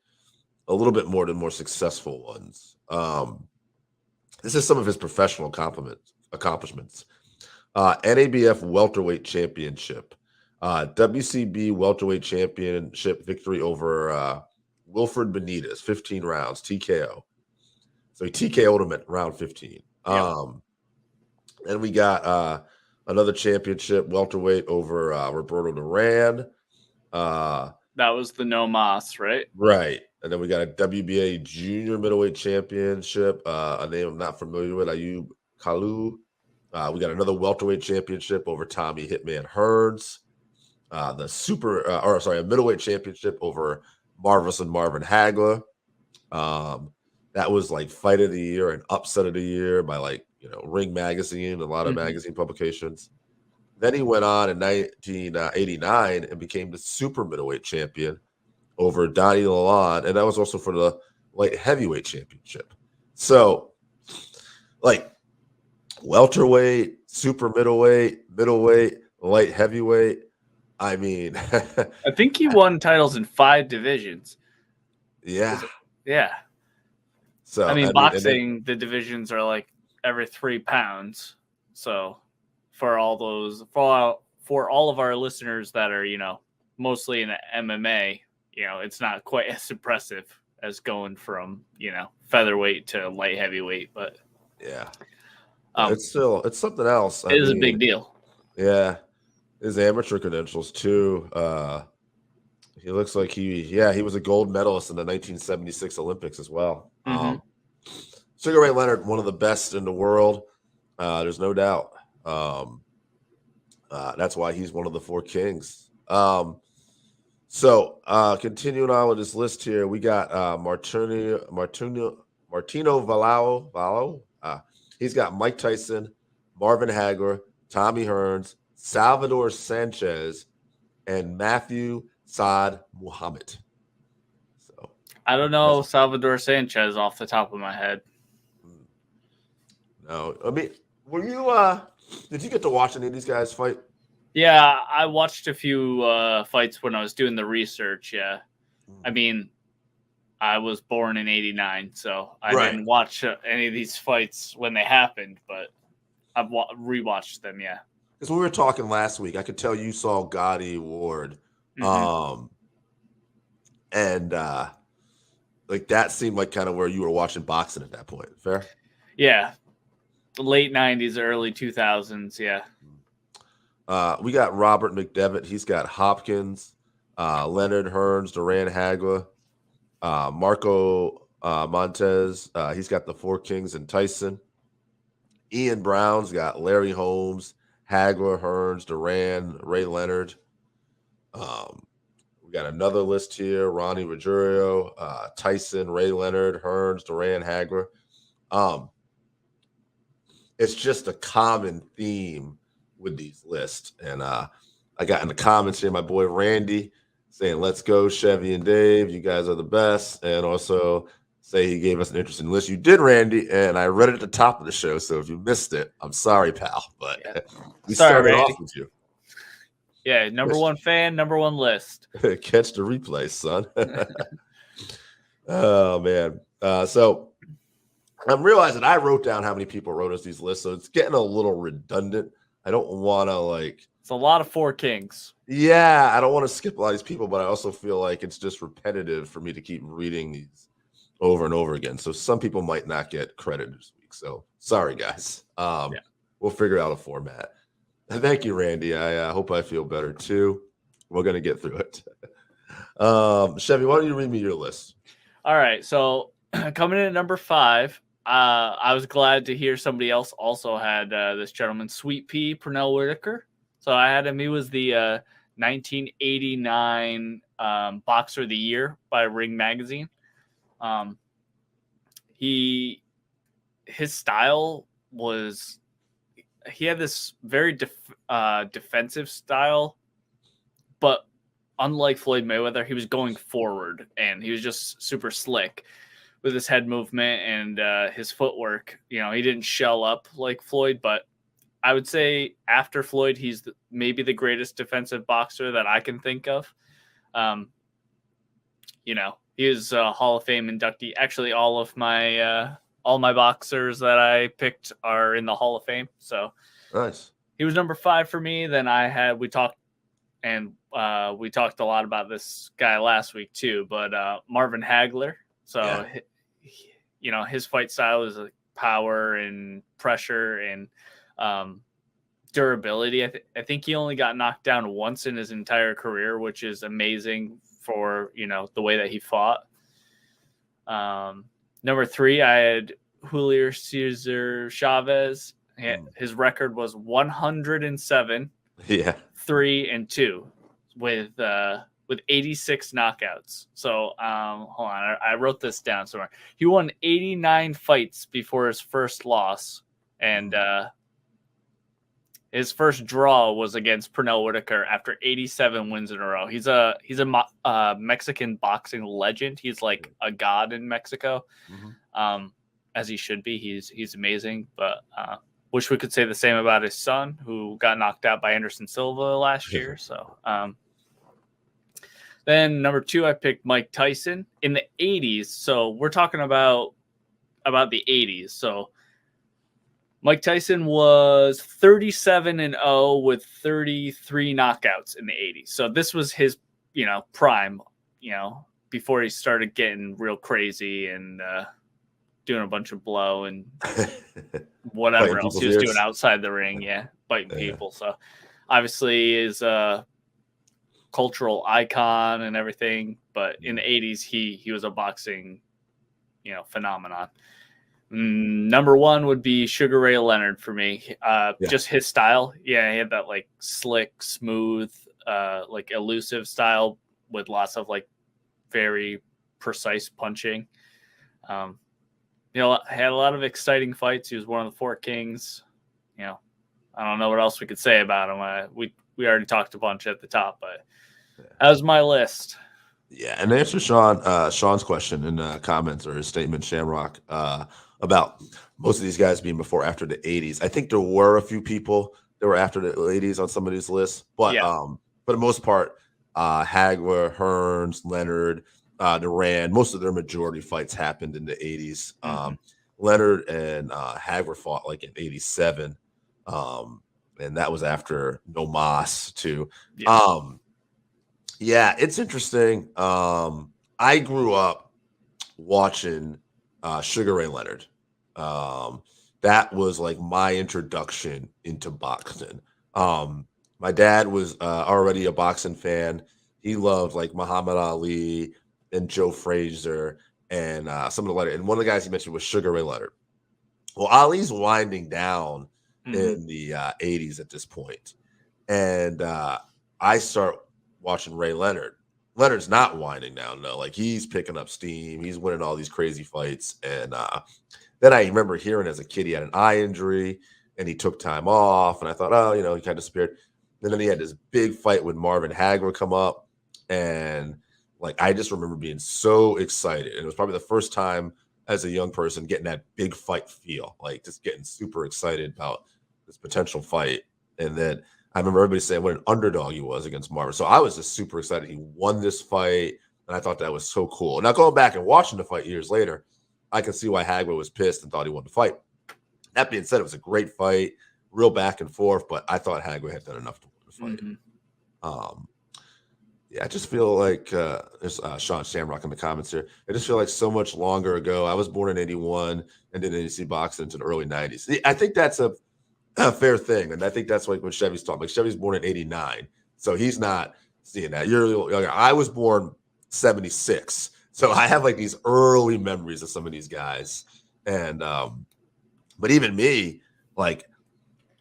a little bit more than more successful ones. This is some of his professional accomplishments. NABF welterweight championship, WCB welterweight championship victory over Wilfred Benitez, 15 rounds, TKO. So he TKO'd him at round 15. And we got another championship welterweight over Roberto Duran. That was the No Mas, right? Right. And then we got a WBA junior middleweight championship, a name I'm not familiar with, Ayub Kalu. We got another welterweight championship over Tommy Hitman Hearns. A middleweight championship over Marvelous Marvin Hagler. That was like fight of the year and upset of the year by Ring Magazine, a lot of magazine publications. Then he went on in 1989 and became the super middleweight champion over Donnie Lalonde, and that was also for the light heavyweight championship. So, welterweight, super middleweight, light heavyweight. I mean, I think he won titles in 5 divisions. Yeah. Yeah. So I mean, boxing, the divisions are like every 3 pounds. So for all of our listeners that are, mostly in MMA, it's not quite as impressive as going from, featherweight to light heavyweight, but yeah. It's something else. It is a big deal. Yeah. His amateur credentials too. He looks like he was a gold medalist in the 1976 Olympics as well. Mm-hmm. Sugar Ray Leonard, one of the best in the world. There's no doubt. That's why he's one of the 4 kings. So continuing on with this list here, we got Martino Valao. He's got Mike Tyson, Marvin Hagler, Tommy Hearns, Salvador Sanchez, and Matthew Saad Muhammad. So I don't know Salvador Sanchez off the top of my head. No, I mean, were you? Did you get to watch any of these guys fight? Yeah, I watched a few fights when I was doing the research. Yeah, I mean, I was born in '89, so I didn't watch any of these fights when they happened, but I've rewatched them. Yeah, because when we were talking last week, I could tell you saw Gotti Ward, and like that seemed like kind of where you were watching boxing at that point. Fair? Yeah, the late '90s, early 2000s. Yeah. We got Robert McDevitt. He's got Hopkins, Leonard Hearns, Duran Hagler, Marco Montez. He's got the 4 Kings and Tyson. Ian Brown's got Larry Holmes, Hagler, Hearns, Duran, Ray Leonard. We got another list here: Ronnie Ruggiero, Tyson, Ray Leonard, Hearns, Duran, Hagler. It's just a common theme with these lists. And I got in the comments here my boy Randy saying, let's go Chevy and Dave, you guys are the best. And also say he gave us an interesting list. You did, Randy, and I read it at the top of the show, so if you missed it, I'm sorry, pal, but we started off with you. Yeah, number 1 fan, number 1 list. Catch the replay, son. Oh man. So I'm realizing I wrote down how many people wrote us these lists, so it's getting a little redundant. I don't want to it's a lot of 4 Kings. Yeah, I don't want to skip a lot of these people, but I also feel like it's just repetitive for me to keep reading these over and over again. So some people might not get credit this week. So sorry, guys. We'll figure out a format. Thank you, Randy. I hope I feel better too. We're going to get through it. Chevy, why don't you read me your list? All right. So coming in at number 5, I was glad to hear somebody else also had this gentleman, Sweet Pea Pernell Whitaker. So I had him. He was the 1989 Boxer of the Year by Ring Magazine. His style was, he had this very defensive style, but unlike Floyd Mayweather, he was going forward and he was just super slick with his head movement and his footwork. He didn't shell up like Floyd, but I would say after Floyd, he's maybe the greatest defensive boxer that I can think of. He is a Hall of Fame inductee. Actually, all my boxers that I picked are in the Hall of Fame. So nice. He was number 5 for me. Then we talked a lot about this guy last week too, but Marvin Hagler. So, his fight style is like power and pressure and durability. I think he only got knocked down once in his entire career, which is amazing for, the way that he fought. Number 3, I had Julio Cesar Chavez. His record was 107, 3-2 with 86 knockouts. So hold on, I wrote this down somewhere. He won 89 fights before his first loss, and his first draw was against Pernell Whitaker after 87 wins in a row. He's a Mexican boxing legend. He's like a god in Mexico, as he should be. He's amazing. But Wish we could say the same about his son, who got knocked out by Anderson Silva last year. So, then number 2, I picked Mike Tyson in the 80s. So we're talking about the 80s. So Mike Tyson was 37-0 with 33 knockouts in the 80s. So this was his, prime, before he started getting real crazy and doing a bunch of blow and whatever else he was doing outside the ring. Biting people. So obviously is a cultural icon and everything, but in the 80s he was a boxing phenomenon. Number 1 would be Sugar Ray Leonard for me. Just his style. He had that like slick, smooth, like elusive style with lots of like very precise punching. Had a lot of exciting fights. He was one of the 4 kings. I don't know what else we could say about him. We already talked a bunch at the top, but that was my list. Yeah, and to answer Sean's question in the comments or his statement, Shamrock, about most of these guys being before or after the 80s. I think there were a few people that were after the 80s on some of these lists, but for the most part, Hagler, Hearns, Leonard, Duran, most of their majority fights happened in the 80s. Leonard and Hagler fought like in 87, and that was after No Mas too. It's interesting. I grew up watching Sugar Ray Leonard. That was like my introduction into boxing. My dad was already a boxing fan. He loved like Muhammad Ali and Joe Frazier and some of the later. And one of the guys he mentioned was Sugar Ray Leonard. Well, Ali's winding down in the 80s at this point. And I start watching Ray Leonard. Leonard's not winding down, though. Like, he's picking up steam. He's winning all these crazy fights. And then I remember hearing as a kid he had an eye injury and he took time off. And I thought, he kind of disappeared. And then he had this big fight with Marvin Hagler come up. And, like, I just remember being so excited. And it was probably the first time as a young person getting that big fight feel, like just getting super excited about this potential fight. And then I remember everybody saying what an underdog he was against Marvin. So I was just super excited. He won this fight, and I thought that was so cool. Now, going back and watching the fight years later, I can see why Hagler was pissed and thought he won the fight. That being said, it was a great fight, real back and forth, but I thought Hagler had done enough to win the fight. I just feel like there's Sean Shamrock in the comments here. I just feel like so much longer ago. I was born in 81 and didn't see boxing into the early 90s. I think that's a fair thing. And I think that's like when Chevy's talking. Like, Chevy's born in 89. So he's not seeing that. You're a little younger. I was born 76. So I have like these early memories of some of these guys. And but even me, like,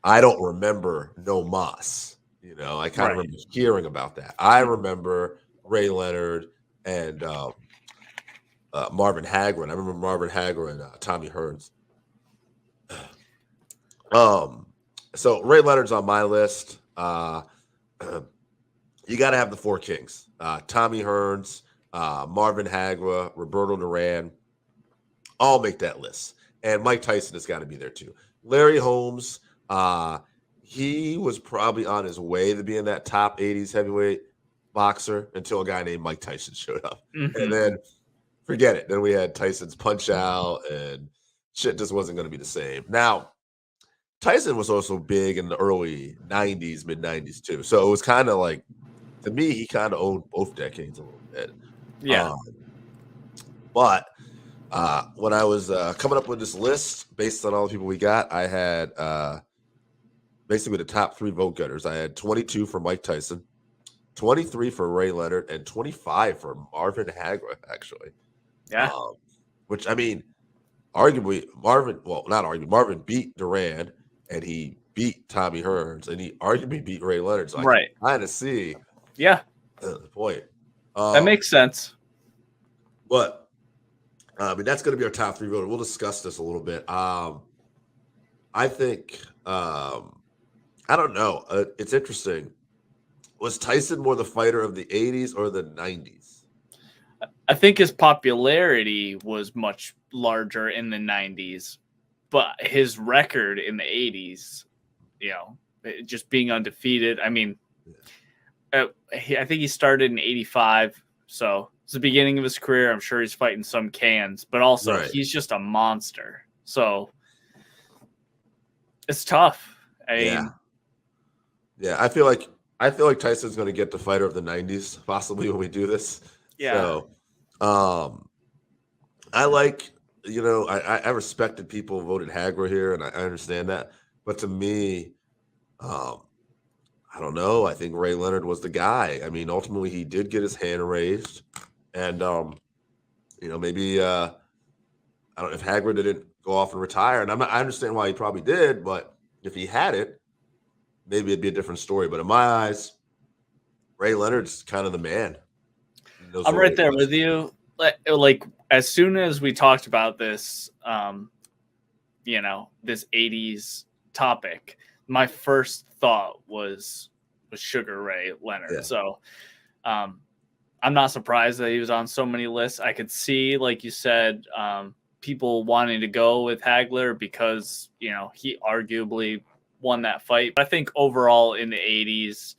I don't remember No Mas. I kind of remember hearing about that. I remember Ray Leonard and Marvin Hagler. And I remember Marvin Hagler and Tommy Hearns. So Ray Leonard's on my list. You got to have the 4 kings: Tommy Hearns, Marvin Hagler, Roberto Duran. All make that list, and Mike Tyson has got to be there too. Larry Holmes, he was probably on his way to being that top 80s heavyweight boxer until a guy named Mike Tyson showed up, and then forget it. Then we had Tyson's Punch Out, and shit just wasn't going to be the same. Now, Tyson was also big in the early 90s, mid 90s too. So it was kind of like, to me, he kind of owned both decades a little bit. Yeah. But when I was coming up with this list, based on all the people we got, I had basically the top 3 vote getters. I had 22 for Mike Tyson, 23 for Ray Leonard, and 25 for Marvin Hagler, actually. Yeah. Which, I mean, arguably, Marvin beat Duran, and he beat Tommy Hearns, and he arguably beat Ray Leonard. So I can kind of see the point. That makes sense. But, I mean, that's going to be our top 3 voter. We'll discuss this a little bit. I think, I don't know. It's interesting. Was Tyson more the fighter of the 80s or the 90s? I think his popularity was much larger in the 90s. but his record in the 80s, just being undefeated. I mean, I think he started in 85, so it's the beginning of his career. I'm sure he's fighting some cans, but also he's just a monster. So it's tough. I mean, I feel like Tyson's going to get the fighter of the 90s possibly when we do this. Yeah. So, I like, I respected people who voted Hagler here, and I understand that. But to me, I don't know. I think Ray Leonard was the guy. I mean, ultimately, he did get his hand raised, and maybe I don't know if Hagler didn't go off and retire, and I understand why he probably did, but if he had it, maybe it'd be a different story. But in my eyes, Ray Leonard's kind of the man. I'm right there with you. Like as soon as we talked about this, this 80s topic, my first thought was Sugar Ray Leonard. Yeah. So I'm not surprised that he was on so many lists. I could see, like you said, people wanting to go with Hagler because, he arguably won that fight. But I think overall in the 80s,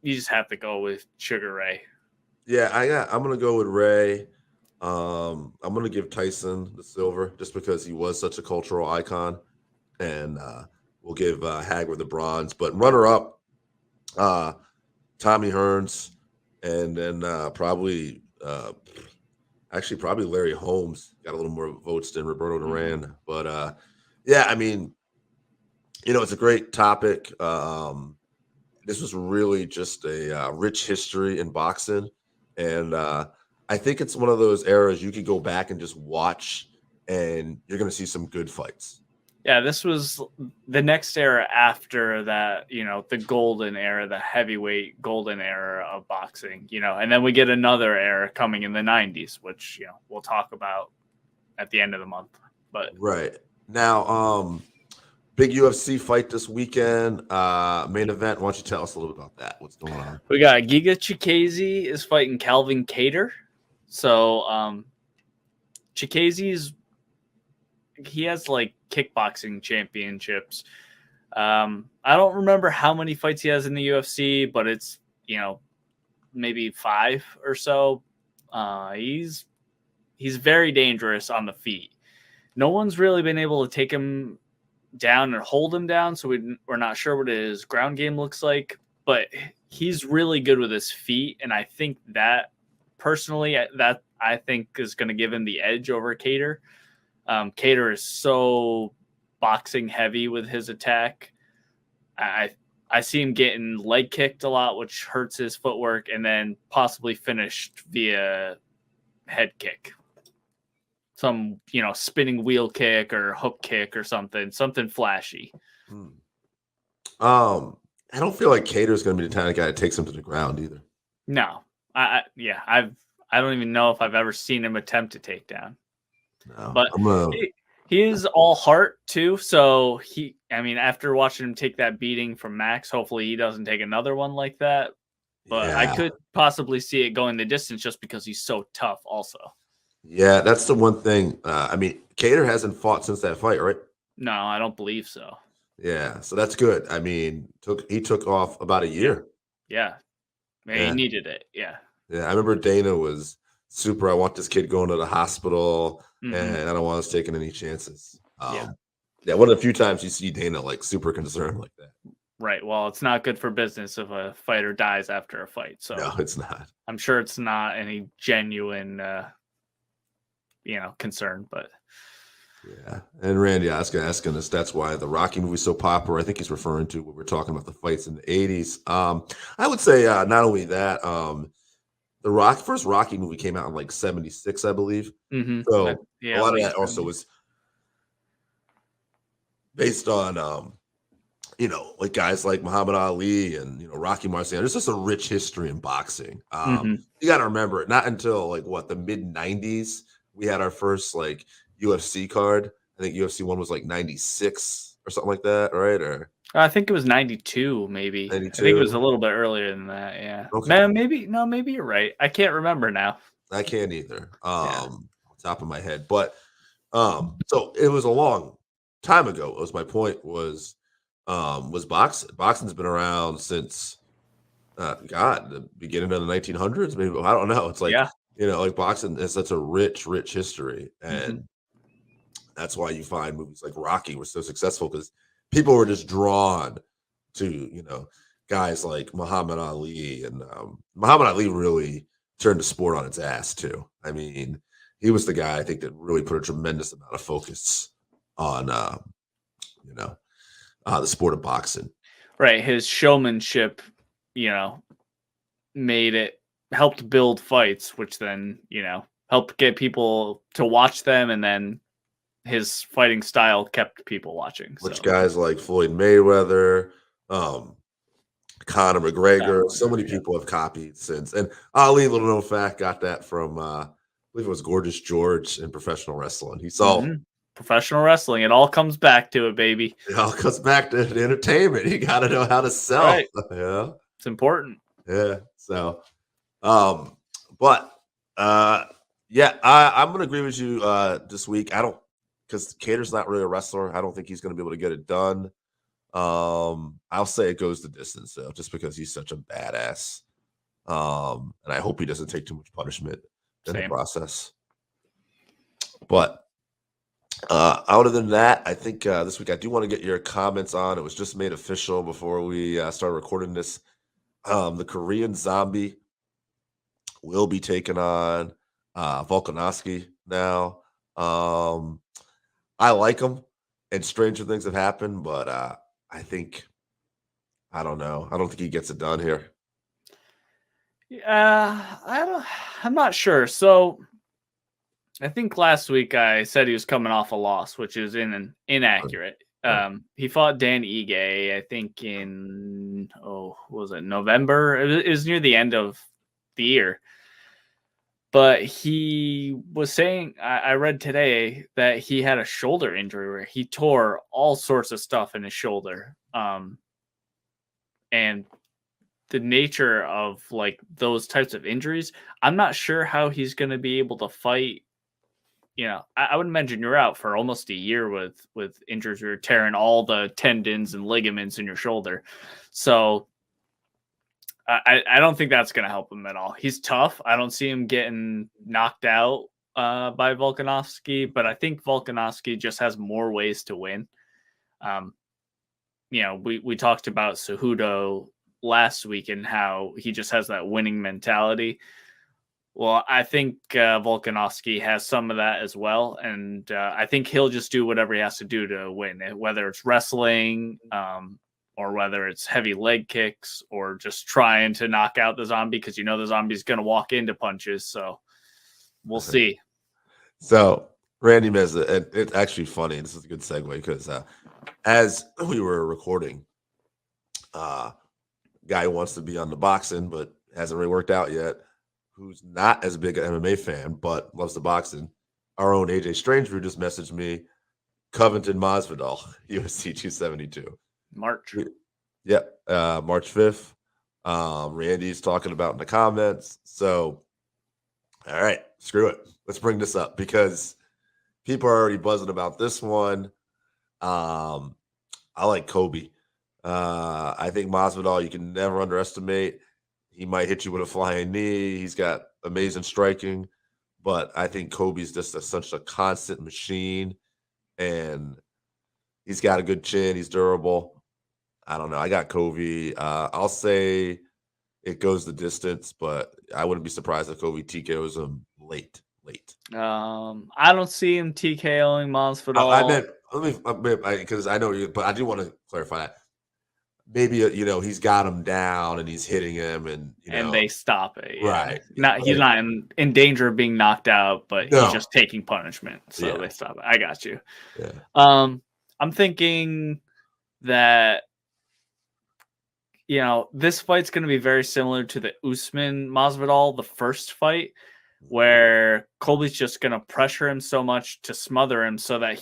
you just have to go with Sugar Ray. Yeah, I'm going to go with Ray. I'm going to give Tyson the silver just because he was such a cultural icon. And we'll give Hagler the bronze. But runner-up, Tommy Hearns. And then probably Larry Holmes got a little more votes than Roberto Duran. Mm-hmm. But, I mean, it's a great topic. This was really just a rich history in boxing. And I think it's one of those eras you could go back and just watch, and you're going to see some good fights. Yeah, this was the next era after that, the golden era, the heavyweight golden era of boxing, and then we get another era coming in the 90s, which, we'll talk about at the end of the month. But right now, big UFC fight this weekend, main event. Why don't you tell us a little bit about that? What's going on? We got Giga Chikadze is fighting Calvin Kattar. So he has like kickboxing championships. I don't remember how many fights he has in the UFC, but it's, maybe 5 or so. He's very dangerous on the feet. No one's really been able to take him down and hold him down, so we're not sure what his ground game looks like, but he's really good with his feet, and I think that personally that I think is going to give him the edge over Kattar. Kattar is so boxing heavy with his attack. I see him getting leg kicked a lot, which hurts his footwork, and then possibly finished via head kick. Some, spinning wheel kick or hook kick or something flashy. I don't feel like Kattar's going to be the kind of guy that takes him to the ground either. No, I don't even know if I've ever seen him attempt to take down. No, but he is all heart too. So after watching him take that beating from Max, hopefully he doesn't take another one like that. But yeah. I could possibly see it going the distance just because he's so tough also. Yeah, that's the one thing. Kattar hasn't fought since that fight, right? No, I don't believe so. Yeah, so that's good. He took off about a year. Yeah. He needed it. Yeah. Yeah, I remember Dana was super, I want this kid going to the hospital, and I don't want us taking any chances. Yeah, one of the few times you see Dana like super concerned like that. Right. Well, it's not good for business if a fighter dies after a fight. So no, it's not. I'm sure it's not any genuine concern, but yeah. And Randy asking us, that's why the Rocky movie is so popular. I think he's referring to what we're talking about, the fights in the 80s. I would say not only that, the first Rocky movie came out in like 76, I believe. Mm-hmm. So a lot of that also was based on like guys like Muhammad Ali and Rocky Marciano. There's just a rich history in boxing. You got to remember, not until like the mid 90s we had our first like UFC card. I think UFC 1 was like 96 or something like that, right? Or I think it was 92, maybe. 92? I think it was a little bit earlier than that. Yeah. Okay. Maybe you're right. I can't remember now. I can't either. Top of my head, but So it was a long time ago. Was my point was boxing. Boxing's been around since the beginning of the 1900s. Maybe I don't know. It's like like boxing is such a rich history, and that's why you find movies like Rocky were so successful because people were just drawn to guys like Muhammad Ali, and Muhammad Ali really turned the sport on its ass too. I mean, he was the guy I think that really put a tremendous amount of focus on the sport of boxing. Right, his showmanship, helped build fights, which then helped get people to watch them, and then his fighting style kept people watching. Which guys like Floyd Mayweather, Conor McGregor, so many people have copied since. And Ali, little known fact, got that from I believe it was Gorgeous George in professional wrestling. He saw professional wrestling. It all comes back to it, baby. It all comes back to the entertainment. You got to know how to sell. Right. Yeah, it's important. Yeah. So, I'm gonna agree with you this week. Because Cater's not really a wrestler. I don't think he's gonna be able to get it done. I'll say it goes the distance though, just because he's such a badass. And I hope he doesn't take too much punishment in the process. But other than that, I think this week I do want to get your comments on. It was just made official before we started recording this. The Korean Zombie will be taking on Volkanovski now. I like him, and stranger things have happened, but I don't know. I don't think he gets it done here. I'm not sure. So I think last week I said he was coming off a loss, which is inaccurate. He fought Dan Ige, I think in November? It was near the end of the year. But he was saying, I read today that he had a shoulder injury where he tore all sorts of stuff in his shoulder. And the nature of like those types of injuries, I'm not sure how he's going to be able to fight. I would imagine you're out for almost a year with injuries where you're tearing all the tendons and ligaments in your shoulder. So I don't think that's going to help him at all. He's tough. I don't see him getting knocked out by Volkanovski, but I think Volkanovski just has more ways to win. We talked about Cejudo last week and how he just has that winning mentality. Well, I think Volkanovski has some of that as well, and I think he'll just do whatever he has to do to win, whether it's wrestling, or whether it's heavy leg kicks, or just trying to knock out the zombie because the zombie's going to walk into punches. So we'll see. So Randy Meza, it's actually funny. This is a good segue because as we were recording, guy who wants to be on the boxing but hasn't really worked out yet, who's not as big an MMA fan but loves the boxing, our own AJ Strangeru just messaged me, Covington Masvidal, UFC 272. March. Yep, March 5th. Randy's talking about in the comments. So, all right, screw it. Let's bring this up because people are already buzzing about this one. I like Kobe. I think Masvidal, you can never underestimate. He might hit you with a flying knee. He's got amazing striking, but I think Kobe's just such a constant machine, and he's got a good chin. He's durable. I don't know. I got Kobe. I'll say it goes the distance, but I wouldn't be surprised if Kobe TKOs him late. I don't see him TKOing Masvidal. I meant because I know you, but I do want to clarify that. Maybe he's got him down and he's hitting him, and they stop it. Yeah. Right? He's not in danger of being knocked out, but he's just taking punishment, so they stop it. I got you. Yeah. I'm thinking that this fight's going to be very similar to the Usman Masvidal, the first fight, where Colby's just going to pressure him so much to smother him so that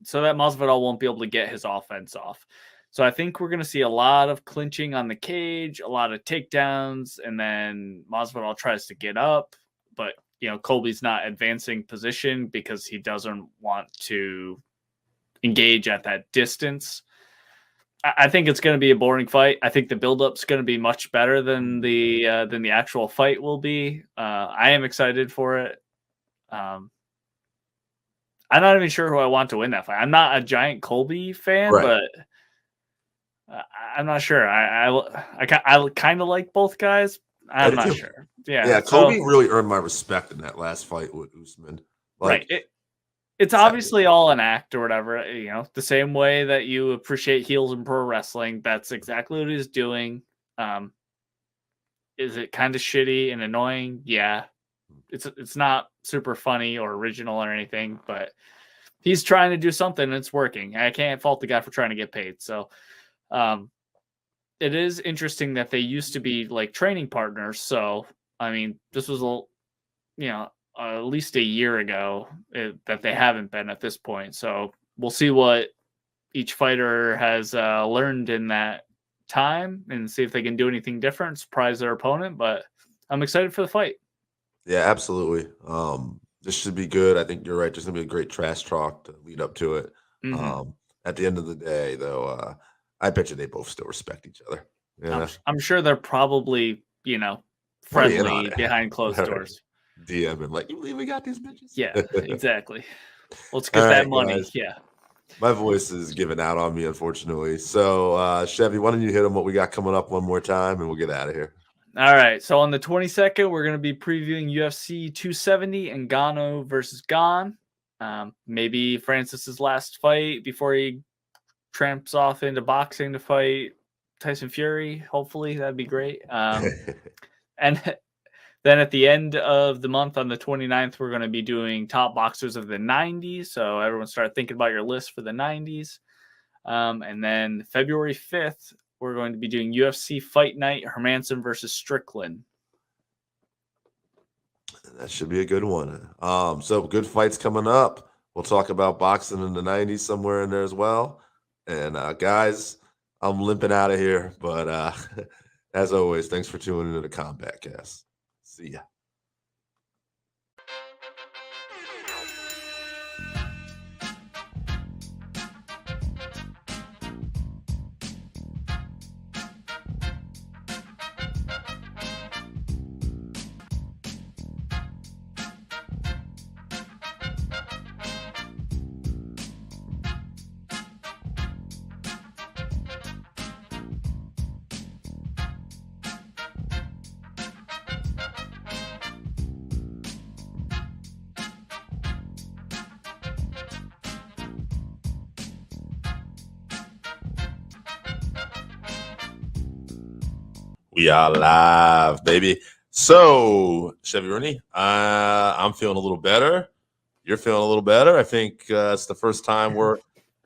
Masvidal won't be able to get his offense off. So I think we're going to see a lot of clinching on the cage, a lot of takedowns, and then Masvidal tries to get up, but Colby's not advancing position because he doesn't want to engage at that distance. I think it's going to be a boring fight. I think the build-up's going to be much better than the actual fight will be. I am excited for it. I'm not even sure who I want to win that fight. I'm not a giant Colby fan, Right. but I'm not sure. I kind of like both guys. I'm not sure. Yeah, Colby really earned my respect in that last fight with Usman. Right. It's obviously all an act or whatever, the same way that you appreciate heels in pro wrestling. That's exactly what he's doing. Is it kind of shitty and annoying? Yeah. It's not super funny or original or anything, but he's trying to do something and it's working. I can't fault the guy for trying to get paid. So it is interesting that they used to be like training partners. So, I mean, this was at least a year ago that they haven't been at this point. So we'll see what each fighter has learned in that time and see if they can do anything different, surprise their opponent. But I'm excited for the fight. Yeah, absolutely. This should be good. I think you're right. There's going to be a great trash talk to lead up to it. Mm-hmm. At the end of the day, though, I bet you they both still respect each other. I'm sure they're probably, friendly behind closed doors. DM and like, you believe we got these bitches? Yeah, exactly. Let's get that money. Guys. Yeah. My voice is giving out on me, unfortunately. So, Chevy, why don't you hit them what we got coming up one more time, and we'll get out of here. All right. So on the 22nd, we're going to be previewing UFC 270 and Ngannou versus Gon. Maybe Francis's last fight before he tramps off into boxing to fight Tyson Fury. Hopefully, that'd be great. And then at the end of the month on the 29th, we're going to be doing top boxers of the 90s. So everyone start thinking about your list for the 90s. And then February 5th, we're going to be doing UFC Fight Night, Hermansson versus Strickland. That should be a good one. So good fights coming up. We'll talk about boxing in the 90s somewhere in there as well. And guys, I'm limping out of here. But as always, thanks for tuning into the Combatcast. See ya. We are live, baby. So, Chevy Rooney, I'm feeling a little better. You're feeling a little better. I think it's the first time we're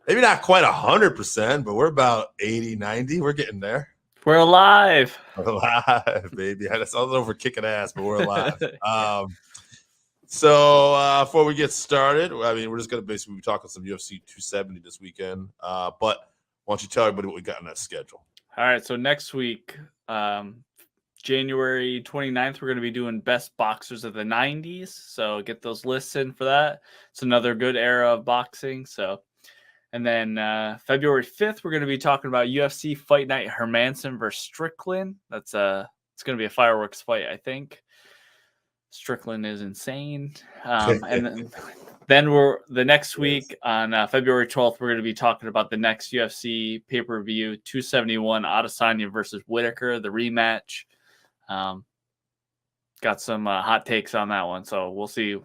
maybe not quite 100%, but we're about 80, 90. We're getting there. We're alive. We're alive, baby. I just over kicking ass, but we're alive. So before we get started, I mean, we're just going to basically be talking some UFC 270 this weekend. But why don't you tell everybody what we got in that schedule? All right, so next week, January 29th, we're going to be doing best boxers of the 90s. So get those lists in for that. It's another good era of boxing. So, and then February 5th, we're going to be talking about UFC Fight Night, Hermansson versus Strickland. It's going to be a fireworks fight, I think. Strickland is insane. And then we're the next week on February 12th, we're going to be talking about the next UFC pay-per-view, 271 Adesanya versus Whitaker, the rematch. Got some hot takes on that one, so we'll see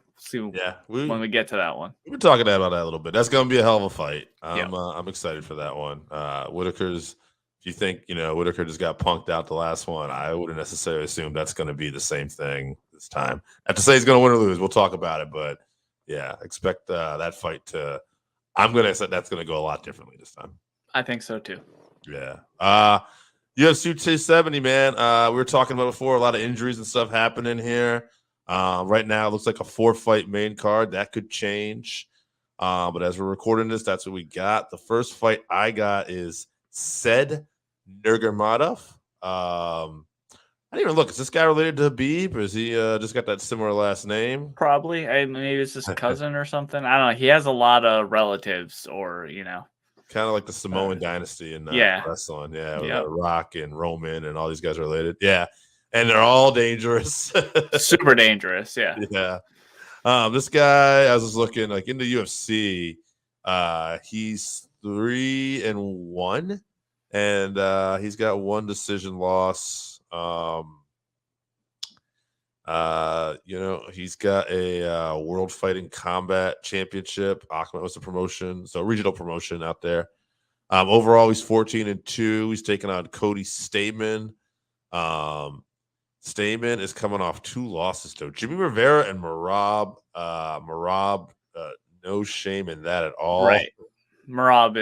when we get to that one. We were talking about that a little bit. That's going to be a hell of a fight. I'm excited for that one. Whitaker's. If you think Whitaker just got punked out the last one, I wouldn't necessarily assume that's going to be the same thing this time. Not to say he's going to win or lose. We'll talk about it, but yeah, expect that fight to. I'm going to say that's going to go a lot differently this time. I think so too. Yeah. UFC 270, man. We were talking about before, a lot of injuries and stuff happening here. Right now, it looks like a 4-fight main card. That could change. But as we're recording this, that's what we got. The first fight I got is Said Nurmagomedov I didn't even look. Is this guy related to Habib, or is he just got that similar last name? Probably. Maybe it's his cousin or something. I don't know. He has a lot of relatives, or kind of like the Samoan dynasty in wrestling. Yeah, with Rock and Roman and all these guys are related. Yeah, and they're all dangerous. Super dangerous. Yeah. Yeah. This guy, I was just looking like in the UFC. He's 3-1, and he's got one decision loss. He's got a World Fighting Combat Championship. Ahmed was a promotion, so regional promotion out there. Overall, he's 14-2. He's taking on Cody Stamen. Stamen is coming off 2 losses to Jimmy Rivera and Marab. No shame in that at all. Right. Marab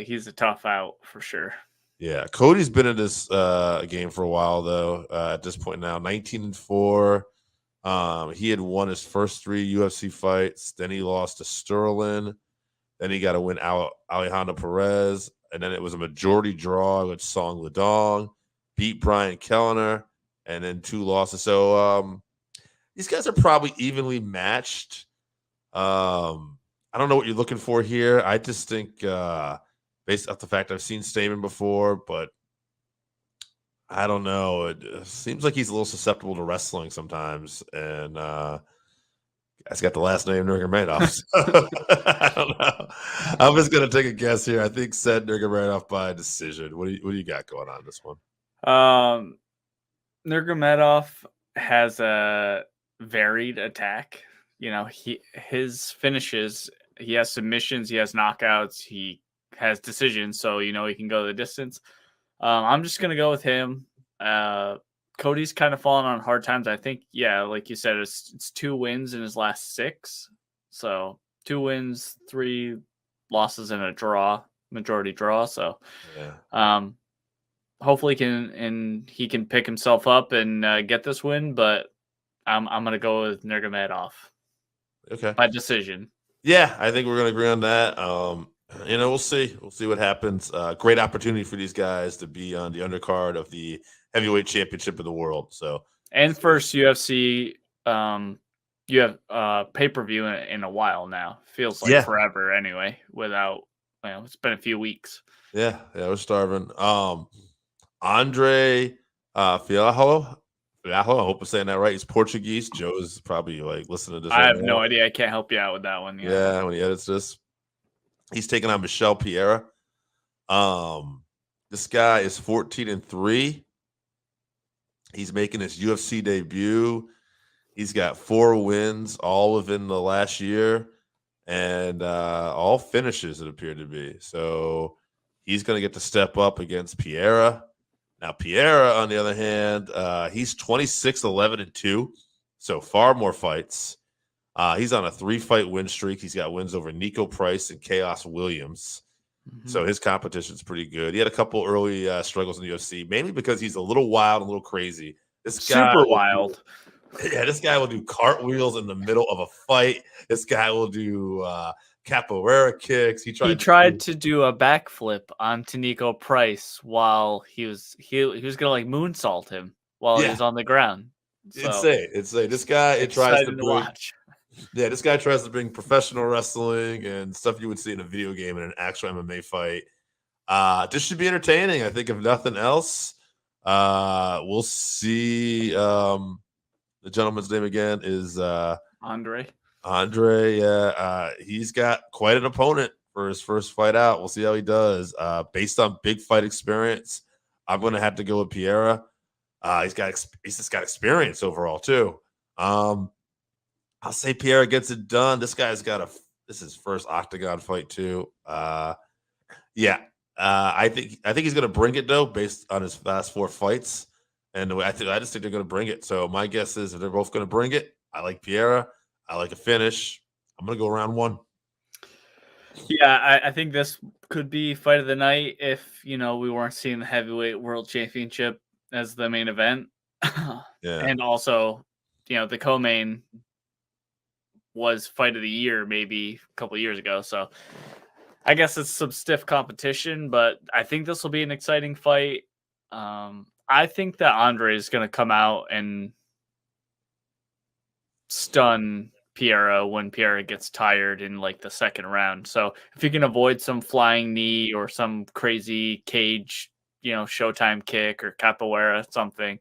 he's a tough out for sure. Yeah, Cody's been in this game for a while though. At this point now, 19-4. He had won his first 3 UFC fights. Then he lost to Sterling. Then he got to win Alejandro Perez, and then it was a majority draw with Song Ladong, beat Brian Kellner, and then 2 losses. So these guys are probably evenly matched. I don't know what you're looking for here. I just think based off the fact I've seen Stamen before, but I don't know. It seems like he's a little susceptible to wrestling sometimes, and guy's got the last name Nurmagomedov. So I don't know. I'm just gonna take a guess here. I think said Nurmagomedov by decision. What do you got going on this one? Nurmagomedov has a varied attack. His finishes. He has submissions. He has knockouts. He has decisions. So he can go the distance. I'm just gonna go with him. Cody's kind of fallen on hard times. I think, like you said, it's 2 wins in his last 6. So 2 wins, 3 losses, and a draw, majority draw. So, hopefully he can pick himself up and get this win. But I'm gonna go with Nurmagomedov. Okay, by decision. Yeah, I think we're gonna agree on that. We'll see. We'll see what happens. Great opportunity for these guys to be on the undercard of the heavyweight championship of the world. So, and first UFC, you have pay-per-view in a while now. Feels like forever anyway. Without, it's been a few weeks. Yeah, we're starving. Andre Fialho. I hope I'm saying that right. He's Portuguese. Joe's probably like listening to this. I have no idea. I can't help you out with that one. Yeah, when he edits this. He's taking on Michel Pereira. This guy is 14-3. He's making his UFC debut. He's got 4 wins, all within the last year, and all finishes, it appeared to be. So he's going to get to step up against Pereira. Now, Pereira, on the other hand, he's 26-11-2, so far more fights. He's on a 3-fight win streak. He's got wins over Nico Price and Chaos Williams. Mm-hmm. So his competition's pretty good. He had a couple early struggles in the UFC, mainly because he's a little wild, a little crazy. This guy super wild. This guy will do cartwheels in the middle of a fight. This guy will do capoeira kicks. He tried to do a backflip onto Nico Price while he was gonna like moonsault him while he was on the ground. So, insane. This guy tries to bring. Yeah, this guy tries to bring professional wrestling and stuff you would see in a video game in an actual MMA fight. This should be entertaining. I think if nothing else, we'll see. The gentleman's name again is Andre. Yeah, he's got quite an opponent for his first fight out. We'll see how he does. Based on big fight experience, I'm going to have to go with Pereira. He's just got experience overall too. I'll say Pereira gets it done. This guy's got this is his first octagon fight too. I think he's gonna bring it though, based on his last 4 fights. And I just think they're gonna bring it. So my guess is if they're both gonna bring it, I like Pereira. I like a finish. I'm gonna go round 1. Yeah, I think this could be fight of the night if we weren't seeing the heavyweight world championship as the main event. And also, the co-main was fight of the year maybe a couple of years ago. So I guess it's some stiff competition, but I think this will be an exciting fight. I think that Andre is going to come out and stun Piero when Piero gets tired in like the second round. So if you can avoid some flying knee or some crazy cage, Showtime kick or capoeira something,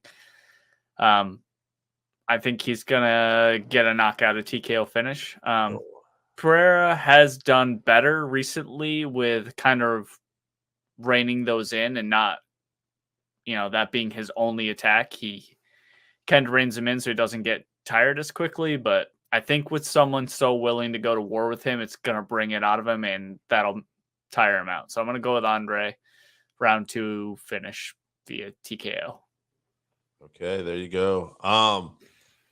I think he's gonna get a knockout, a TKO finish. Pereira has done better recently with kind of reining those in and not, that being his only attack. He kind of reins him in so he doesn't get tired as quickly. But I think with someone so willing to go to war with him, it's gonna bring it out of him and that'll tire him out. So I'm gonna go with Andre, round 2 finish via TKO. Okay, there you go.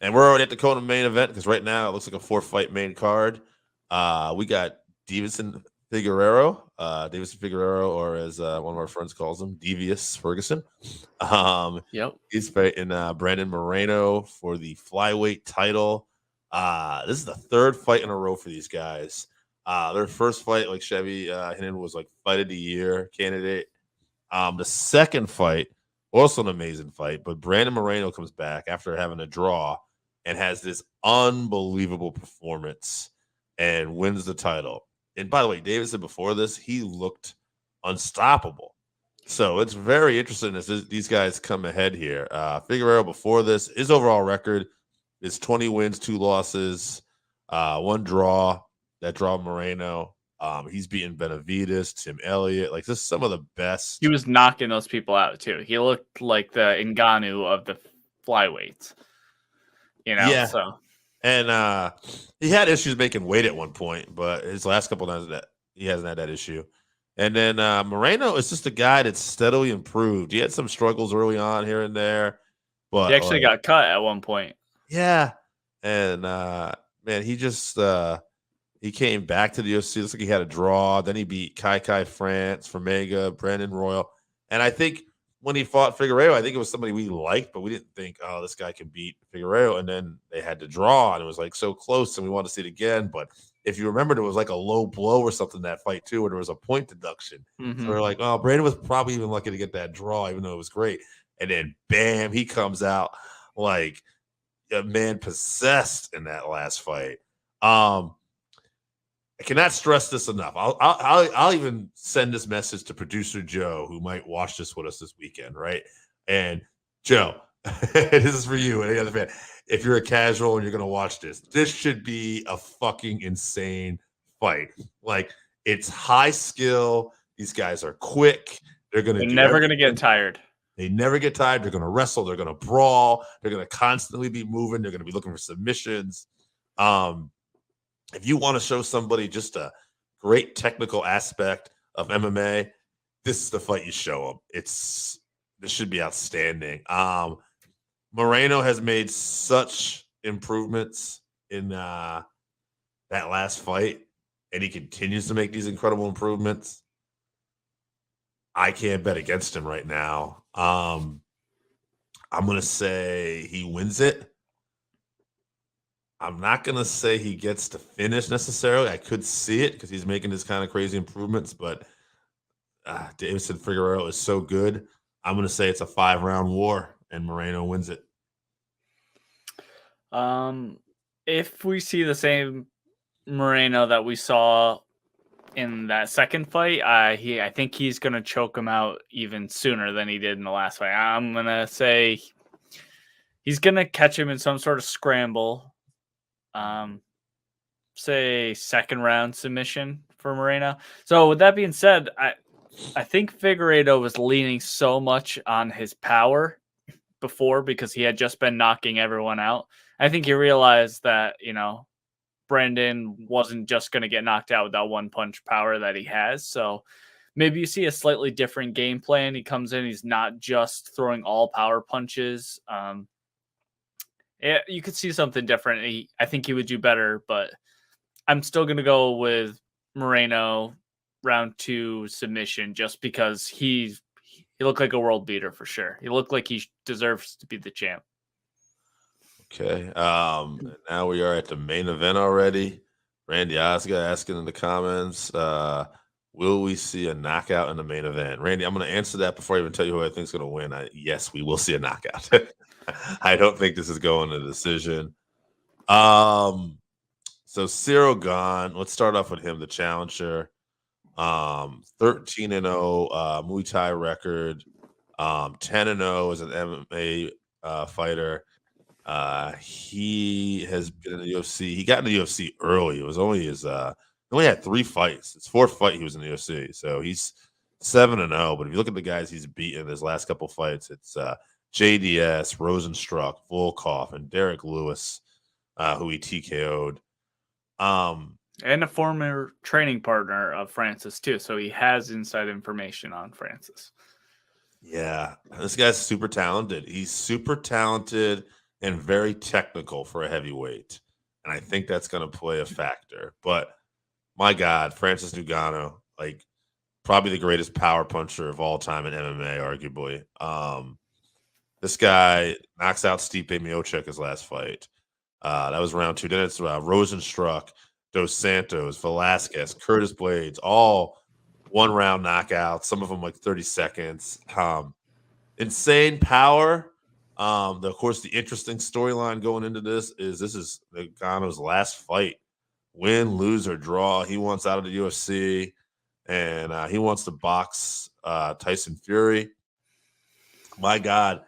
And we're already at the Kona main event because right now it looks like a 4-fight main card. We got Davison Figueroa, or as one of our friends calls him, Devious Ferguson. Yep. He's fighting Brandon Moreno for the flyweight title. This is the 3rd fight in a row for these guys. Their first fight, like Chevy hinted, was like fight of the year candidate. The second fight, also an amazing fight, but Brandon Moreno comes back after having a draw and has this unbelievable performance and wins the title. And by the way, David said before this, he looked unstoppable. So it's very interesting as these guys come ahead here. Figueroa before this, his overall record is 20 wins, 2 losses, 1 draw. That draw Moreno. He's beaten Benavides, Tim Elliott. Like, this is some of the best. He was knocking those people out too. He looked like the Ngannou of the flyweights. Yeah. So. And he had issues making weight at one point, but his last couple of times that he hasn't had that issue. And then Moreno is just a guy that's steadily improved. He had some struggles early on here and there, but he actually got cut at one point. Yeah, and man, he just he came back to the UFC. Looks like he had a draw. Then he beat Kai France, Formiga, Brandon Royal, and I think when he fought Figueroa, I think it was somebody we liked, but we didn't think, oh, this guy can beat Figueroa. And then they had to draw, and it was like so close, and we wanted to see it again. But if you remember, there was like a low blow or something in that fight too, where there was a point deduction. Mm-hmm. So we're like, oh, Brandon was probably even lucky to get that draw, even though it was great. And then bam, he comes out like a man possessed in that last fight. I cannot stress this enough. I'll even send this message to producer Joe, who might watch this with us this weekend, right? And Joe, this is for you and any other fan. If you're a casual and you're going to watch this should be a fucking insane fight. Like, it's high skill. These guys are quick. They're never going to get tired. They never get tired. They're going to wrestle. They're going to brawl. They're going to constantly be moving. They're going to be looking for submissions. If you want to show somebody just a great technical aspect of MMA, this is the fight you show them. This should be outstanding. Moreno has made such improvements in that last fight, and he continues to make these incredible improvements. I can't bet against him right now. I'm going to say he wins it. I'm not going to say he gets to finish necessarily. I could see it because he's making his kind of crazy improvements, but Davison Figueroa is so good. I'm going to say it's a 5-round war and Moreno wins it. If we see the same Moreno that we saw in that second fight, I think he's going to choke him out even sooner than he did in the last fight. I'm going to say he's going to catch him in some sort of scramble. Say 2nd round submission for Moreno. So with that being said, I think Figueiredo was leaning so much on his power before because he had just been knocking everyone out. I think he realized that, Brandon wasn't just going to get knocked out with that one punch power that he has. So maybe you see a slightly different game plan. He comes in, he's not just throwing all power punches. Yeah, you could see something different. I think he would do better, but I'm still going to go with Moreno round 2 submission just because he looked like a world beater for sure. He looked like he deserves to be the champ. Okay. Now we are at the main event already. Randy Osga asking in the comments, Will we see a knockout in the main event? Randy, I'm going to answer that before I even tell you who I think is going to win. Yes, we will see a knockout. I don't think this is going to decision. So Cyril Gane, let's start off with him, the challenger. 13-0 Muay Thai record. 10-0 as an MMA fighter. He has been in the UFC. He got in the UFC early. It was only he only had 3 fights. His 4th fight he was in the UFC. So he's 7-0. But if you look at the guys he's beaten in his last couple fights, it's JDS, Rosenstruck, Volkov, and Derek Lewis, who he TKO'd. And a former training partner of Francis too, so he has inside information on Francis. Yeah, this guy's super talented. He's super talented and very technical for a heavyweight, and I think that's going to play a factor. But my God, Francis Ngannou, like probably the greatest power puncher of all time in MMA, arguably. This guy knocks out Stipe Miocic his last fight. That was round 2. Then it's Rosenstruck, Dos Santos, Velasquez, Curtis Blades, all 1-round knockouts, some of them like 30 seconds. Insane power. Of course, the interesting storyline going into this is Ngannou's last fight. Win, lose, or draw. He wants out of the UFC, and he wants to box Tyson Fury. My God,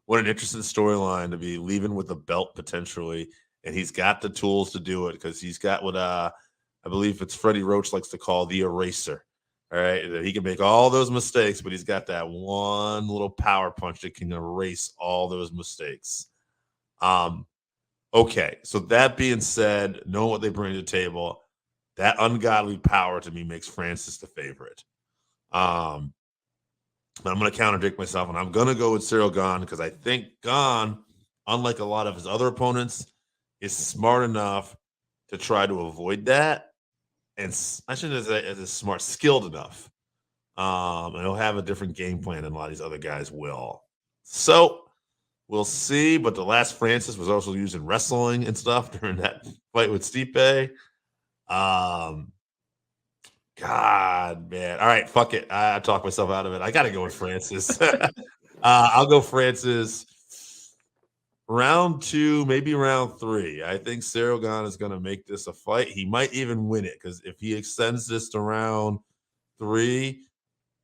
what an interesting storyline to be leaving with a belt potentially. And he's got the tools to do it because he's got what I believe it's Freddie Roach likes to call the eraser. All right. He can make all those mistakes, but he's got that one little power punch that can erase all those mistakes. Okay. So that being said, knowing what they bring to the table, that ungodly power to me makes Francis the favorite. But I'm going to contradict myself, and I'm going to go with Cyril Gane because I think Gane, unlike a lot of his other opponents, is smart enough to try to avoid that. And I shouldn't say as smart, skilled enough. And he'll have a different game plan than a lot of these other guys will. So we'll see. But the last Francis was also used in wrestling and stuff during that fight with Stipe. God, man. All right, fuck it. I talked myself out of it. I got to go with Francis. I'll go Francis. Round 2, maybe round 3. I think Cyril Gane is going to make this a fight. He might even win it because if he extends this to round 3,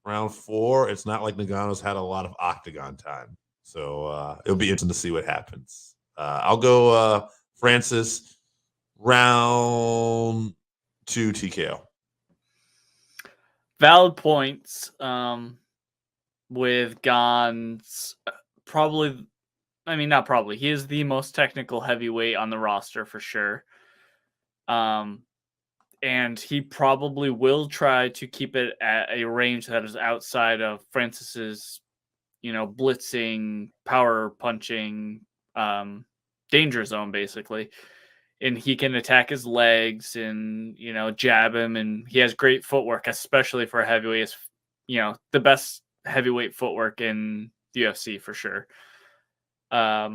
round 4, it's not like Ngannou's had a lot of octagon time. So it'll be interesting to see what happens. I'll go Francis, round 2 TKO. Valid points with Gane's probably. I mean, not probably. He is the most technical heavyweight on the roster for sure. And he probably will try to keep it at a range that is outside of Francis's, blitzing, power punching, danger zone, basically. And he can attack his legs and, jab him. And he has great footwork, especially for a heavyweight. The best heavyweight footwork in the UFC for sure. I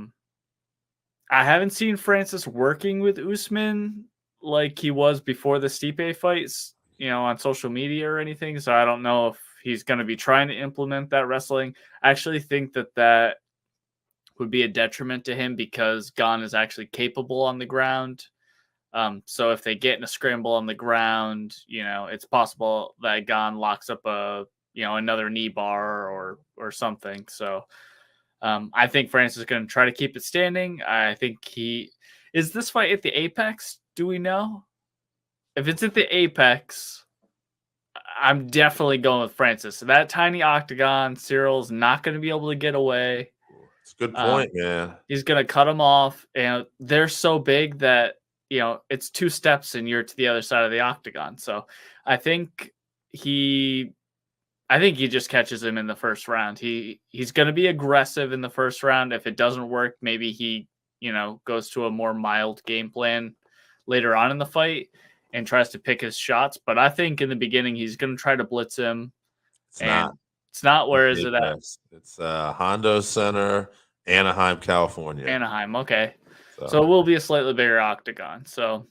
haven't seen Francis working with Usman like he was before the Stipe fights, on social media or anything. So I don't know if he's going to be trying to implement that wrestling. I actually think that would be a detriment to him because Gane is actually capable on the ground. So if they get in a scramble on the ground, it's possible that Gane locks up another knee bar or something. So I think Francis is going to try to keep it standing. I think is this fight at the Apex? Do we know? If it's at the Apex, I'm definitely going with Francis. That tiny octagon, Cyril's not going to be able to get away. It's a good point, man. He's going to cut them off, and they're so big that it's 2 steps and you're to the other side of the octagon. So I think he just catches him in the first round. He's going to be aggressive in the first round. If it doesn't work, maybe he, goes to a more mild game plan later on in the fight and tries to pick his shots. But I think in the beginning, he's going to try to blitz him. It's not. Where is it at? It's Hondo Center, Anaheim, California. Anaheim. Okay. So it will be a slightly bigger octagon. So,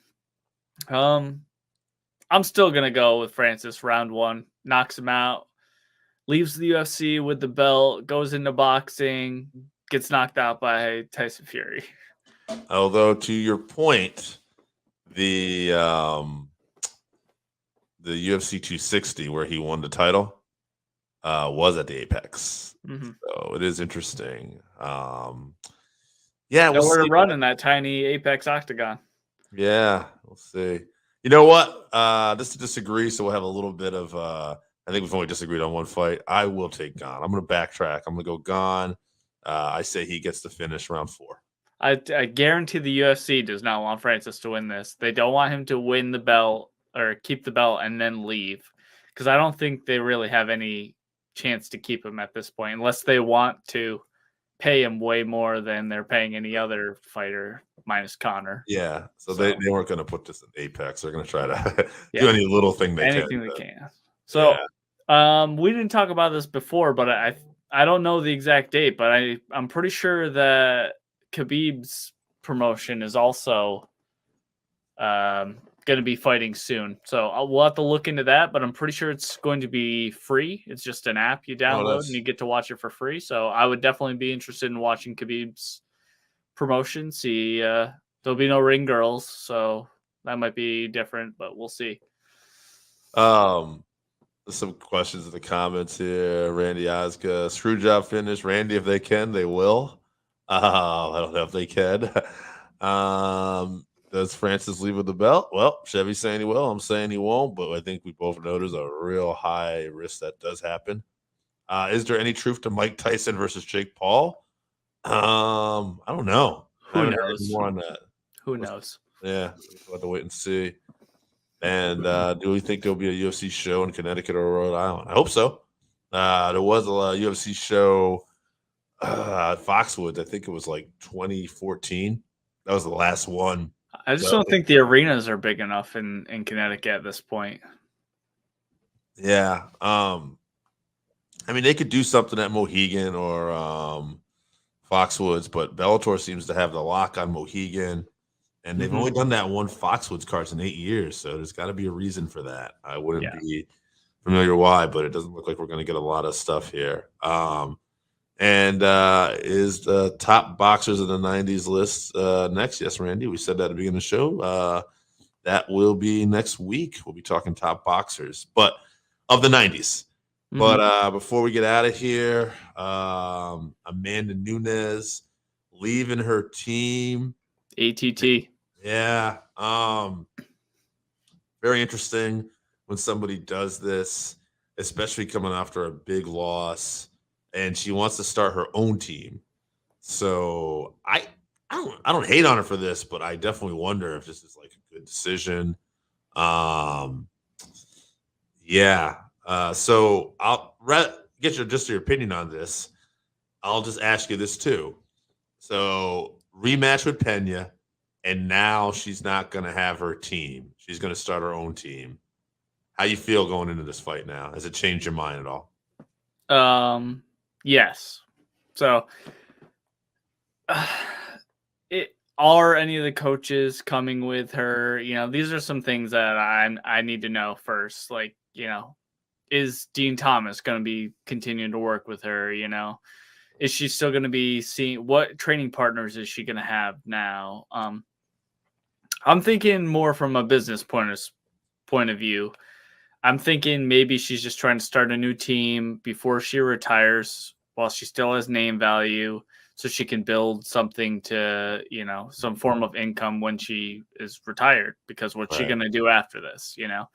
I'm still going to go with Francis round 1. Knocks him out. Leaves the UFC with the belt. Goes into boxing. Gets knocked out by Tyson Fury. Although, to your point, the UFC 260 where he won the title was at the Apex. Mm-hmm. So it is interesting. Nowhere to run in that tiny Apex octagon. Yeah, we'll see. You know what? Just to disagree, so we'll have a little bit of I think we've only disagreed on one fight. I will take Gane. I'm going to backtrack. I'm going to go Gane. I say he gets to finish round 4. I guarantee the UFC does not want Francis to win this. They don't want him to win the belt or keep the belt and then leave, because I don't think they really have any chance to keep him at this point, unless they want to pay him way more than they're paying any other fighter minus Conor. Yeah, so they weren't going to put this in Apex. They're going to try to do any little thing they can. So we didn't talk about this before, but I don't know the exact date, but I'm pretty sure that Khabib's promotion is also going to be fighting soon. So we'll have to look into that, but I'm pretty sure it's going to be free. It's just an app you download and you get to watch it for free. So I would definitely be interested in watching Khabib's promotion. See, there'll be no ring girls, so that might be different, but we'll see. Some questions in the comments here. Randy Oscar, screw job finish. Randy, if they can, they will. I don't know if they can. Does Francis leave with the belt? Well, Chevy's saying he will. I'm saying he won't, but I think we both know there's a real high risk that does happen. Is there any truth to Mike Tyson versus Jake Paul? I don't know. Who knows? More on that. Who knows? Yeah, we'll have to wait and see. And do we think there'll be a UFC show in Connecticut or Rhode Island? I hope so. There was a UFC show at Foxwoods. I think it was like 2014. That was the last one. I just don't think the arenas are big enough in Connecticut at this point. Yeah. I mean, they could do something at Mohegan or Foxwoods, but Bellator seems to have the lock on Mohegan. And they've only done that one Foxwoods cards in 8 years, so there's got to be a reason for that. I wouldn't be familiar why, but it doesn't look like we're going to get a lot of stuff here. And is the top boxers of the 90s list next? Yes, Randy, we said that at the beginning of the show. That will be next week. We'll be talking top boxers, but of the 90s. But before we get out of here, Amanda Nunes leaving her team. ATT. Yeah. Very interesting when somebody does this, especially coming after a big loss, and she wants to start her own team. So I don't hate on her for this, but I definitely wonder if this is like a good decision. So I'll get your opinion on this. I'll just ask you this too. So rematch with Pena, and now she's not going to have her team. She's going to start her own team. How you feel going into this fight now? Has it changed your mind at all? Yes. So, are any of the coaches coming with her? You know, these are some things that I need to know first. Like, you know, is Dean Thomas going to be continuing to work with her? You know, is she still going to be seeing what training partners is she going to have now? I'm thinking more from a business point of view. I'm thinking maybe she's just trying to start a new team before she retires while she still has name value, so she can build something to, you know, some form of income when she is retired, because what's she going to do after this? You know,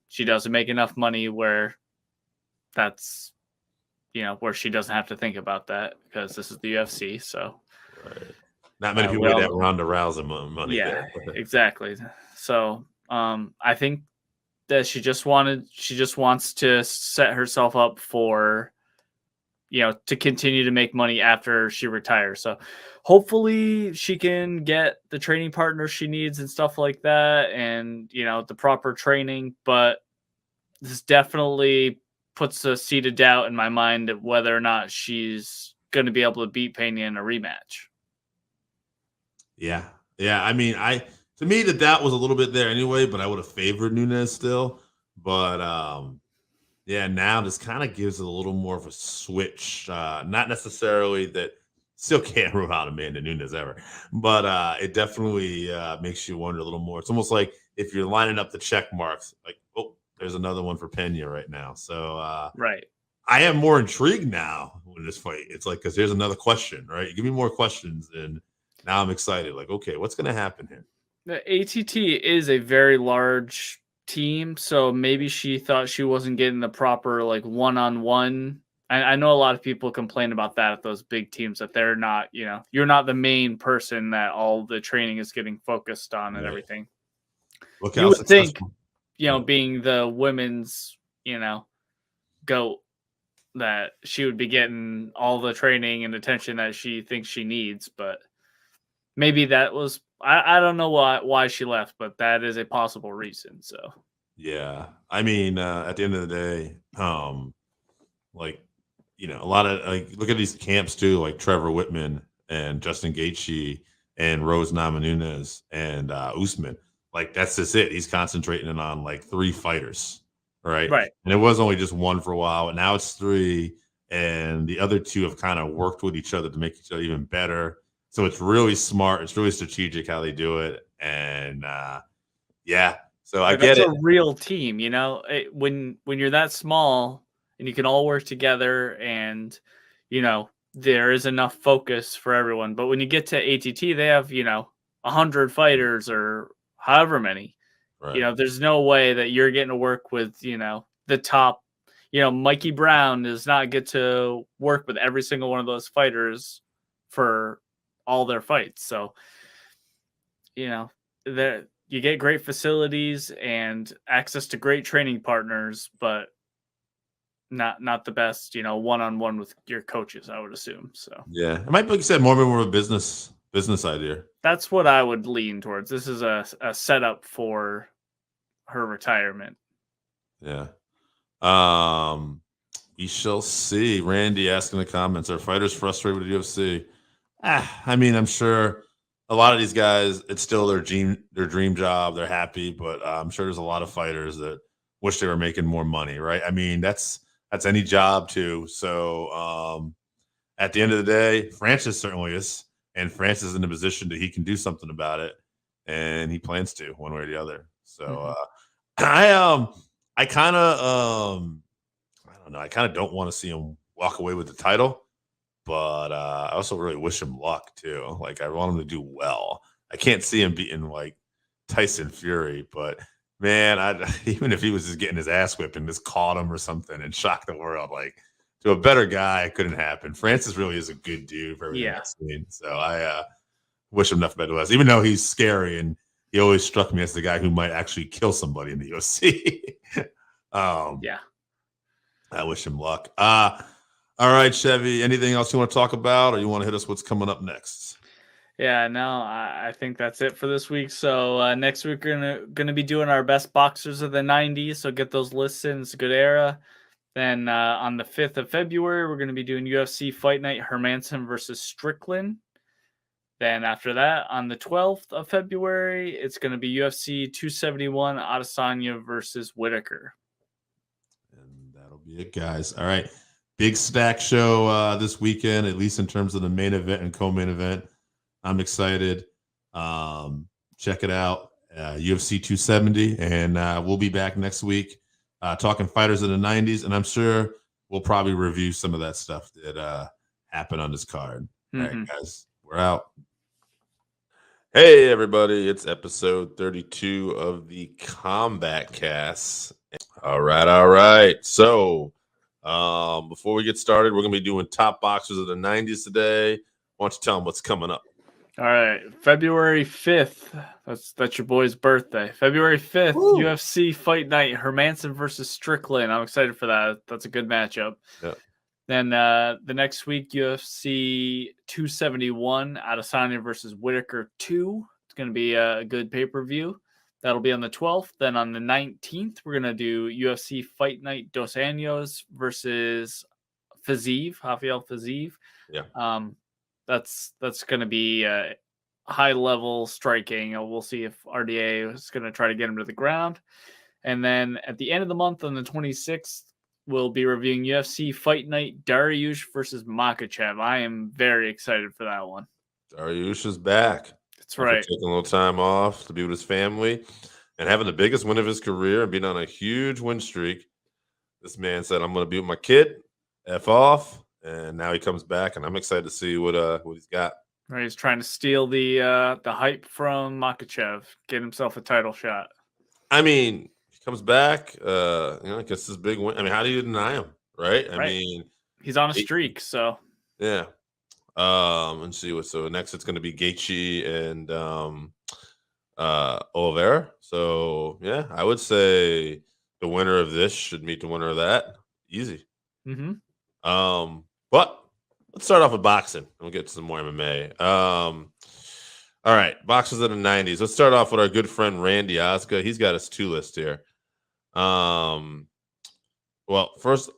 she doesn't make enough money where that's, you know, where she doesn't have to think about that because this is the UFC. So not many people get that Ronda Rousey money. Yeah, exactly. So I think that she just wants to set herself up for, you know, to continue to make money after she retires. So hopefully she can get the training partner she needs and stuff like that, and, you know, the proper training. But this definitely puts a seed of doubt in my mind of whether or not she's going to be able to beat Pena in a rematch. Yeah. I mean, to me that was a little bit there anyway, but I would have favored Nunes still. But yeah, now this kind of gives it a little more of a switch. Not necessarily that still can't rule out Amanda Nunes ever, but it definitely makes you wonder a little more. It's almost like if you're lining up the check marks, like, oh, there's another one for Pena right now. So right. I am more intrigued now in this fight. It's like, because here's another question, right? You give me more questions, and now I'm excited. Like, okay, what's going to happen here? The ATT is a very large team, so maybe she thought she wasn't getting the proper like one-on-one. I know a lot of people complain about that at those big teams, that they're not, you're not the main person that all the training is getting focused on and everything. Look you would think, being the women's, GOAT, that she would be getting all the training and attention that she thinks she needs, but maybe that was, I don't know why she left, but that is a possible reason. So yeah, I mean, at the end of the day, like, a lot of, like, look at these camps too, like Trevor Whitman and Justin Gaethje and Rose Namajunas and Usman. Like, that's just it. He's concentrating on like 3 fighters, right? And it was only just one for a while, and now it's 3, and the other 2 have kind of worked with each other to make each other even better. So it's really smart. It's really strategic how they do it, and yeah. So I get it. It's a real team, when you're that small and you can all work together, and there is enough focus for everyone. But when you get to ATT, they have 100 fighters or however many. Right. There's no way that you're getting to work with the top. Mikey Brown does not get to work with every single one of those fighters for all their fights. So you get great facilities and access to great training partners, but not the best, one-on-one with your coaches, I would assume. So yeah, it might be, like you said, more of a business idea. That's what I would lean towards. This is a setup for her retirement. Yeah. We shall see. Randy asking in the comments, are fighters frustrated with the UFC? I mean, I'm sure a lot of these guys, it's still their dream job. They're happy, but I'm sure there's a lot of fighters that wish they were making more money, right? I mean, that's any job too. So at the end of the day, Francis certainly is, and Francis is in a position that he can do something about it, and he plans to, one way or the other. So I kind of I don't know. I kind of don't want to see him walk away with the title, but I also really wish him luck too. Like, I want him to do well. I can't see him beating like Tyson Fury, but man, even if he was just getting his ass whipped and just caught him or something and shocked the world, like, to a better guy, it couldn't happen. Francis really is a good dude for everything I've seen. So I wish him nothing but the best, even though he's scary, and he always struck me as the guy who might actually kill somebody in the UFC. Yeah. I wish him luck. All right, Chevy, anything else you want to talk about, or you want to hit us what's coming up next? Yeah, no, I think that's it for this week. So next week we're gonna be doing our best boxers of the 90s. So get those lists in. It's a good era. Then on the 5th of February, we're going to be doing UFC Fight Night Hermansson versus Strickland. Then after that, on the 12th of February, it's going to be UFC 271 Adesanya versus Whitaker. And that'll be it, guys. All right. Big stack show this weekend, at least in terms of the main event and co-main event. I'm excited. Check it out. UFC 270. And we'll be back next week talking fighters of the 90s. And I'm sure we'll probably review some of that stuff that happened on this card. All right, guys. We're out. Hey, everybody. It's episode 32 of the Combatcast. All right. So before we get started, we're going to be doing top boxers of the 90s today. Why don't you tell them what's coming up? All right, February 5th. That's your boy's birthday. February 5th, Woo! UFC Fight Night, Hermansson versus Strickland. I'm excited for that. That's a good matchup. Yeah. Then the next week, UFC 271, Adesanya versus Whitaker 2. It's going to be a good pay-per-view. That'll be on the 12th. Then on the 19th, we're going to do UFC Fight Night, Dos Anjos versus Rafael Fiziev. Yeah. That's going to be high-level striking. We'll see if RDA is going to try to get him to the ground. And then at the end of the month, on the 26th, we'll be reviewing UFC Fight Night Dariush versus Makhachev. I am very excited for that one. Dariush is back. That's right. After taking a little time off to be with his family and having the biggest win of his career and being on a huge win streak. This man said, I'm going to be with my kid, F off. And now he comes back, and I'm excited to see what he's got. Right, he's trying to steal the hype from Makhachev, get himself a title shot. I mean, he comes back, I guess this big win. I mean, how do you deny him, right? I mean, he's on a streak, so yeah. Let's see what. So next, it's going to be Gaethje and Oliveira. So yeah, I would say the winner of this should meet the winner of that. Easy. Mm-hmm. But let's start off with boxing. We'll get to some more MMA. All right, boxers of the 90s. Let's start off with our good friend Randy Osgood. He's got his 2 list here. Well, first,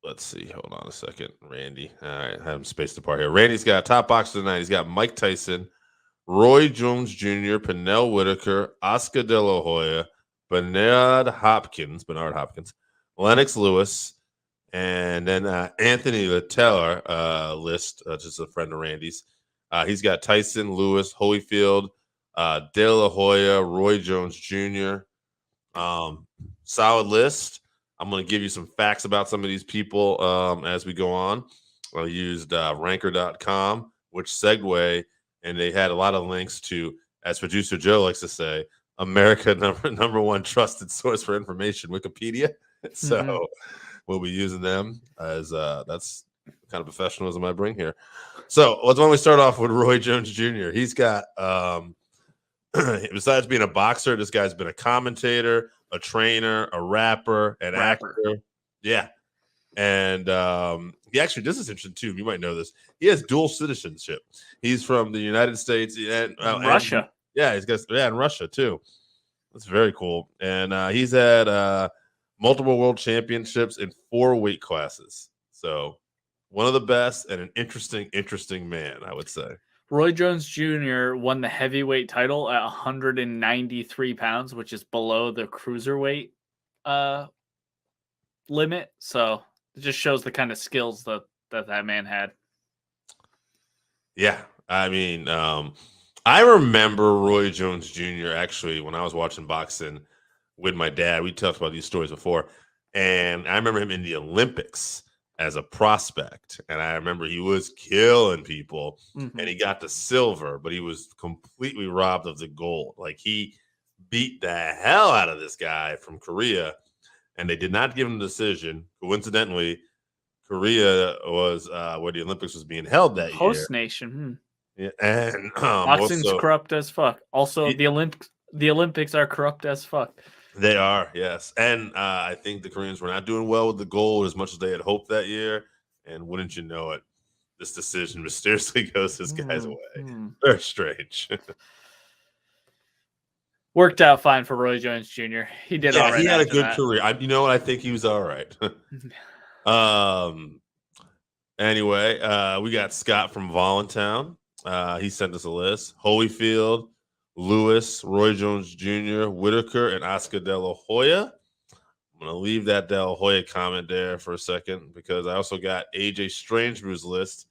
let's see. Hold on a second, Randy. All right, I have him spaced apart here. Randy's got top boxer of the 90s. He's got Mike Tyson, Roy Jones Jr., Pernell Whitaker, Oscar De La Hoya, Bernard Hopkins, Lennox Lewis, and then Anthony Littler list, just a friend of Randy's. He's got Tyson, Lewis, Holyfield, De La Hoya, Roy Jones Jr. Solid list. I'm going to give you some facts about some of these people as we go on. I used ranker.com, which segue, and they had a lot of links to, as producer Joe likes to say, America number one trusted source for information, Wikipedia. So we'll be using them as that's the kind of professionalism I bring here. So why don't we start off with Roy Jones Jr. He's got, besides being a boxer, this guy's been a commentator, a trainer, a rapper, an actor. Yeah. And he actually, this is interesting too. You might know this. He has dual citizenship. He's from the United States and Russia. And Russia too. That's very cool. And he's had multiple world championships in 4 weight classes. So one of the best and an interesting man, I would say. Roy Jones Jr. won the heavyweight title at 193 pounds, which is below the cruiserweight limit. So it just shows the kind of skills that man had. Yeah. I mean, I remember Roy Jones Jr. actually when I was watching boxing with my dad. We talked about these stories before. And I remember him in the Olympics as a prospect. And I remember he was killing people and he got the silver, but he was completely robbed of the gold. Like he beat the hell out of this guy from Korea and they did not give him the decision. Coincidentally, Korea was where the Olympics was being held that year. Host nation. Yeah, and boxing's corrupt as fuck. Also, the Olympics are corrupt as fuck. They are, yes. And I think the Koreans were not doing well with the gold as much as they had hoped that year. And wouldn't you know it, this decision mysteriously goes this guy's way. Very strange. Worked out fine for Roy Jones Jr. He did all right. He had a good career. You know what? I think he was all right. Anyway, we got Scott from Voluntown. He sent us a list. Holyfield, Lewis, Roy Jones Jr., Whitaker, and Oscar De La Hoya. I'm going to leave that De La Hoya comment there for a second because I also got AJ Strangebrew's list.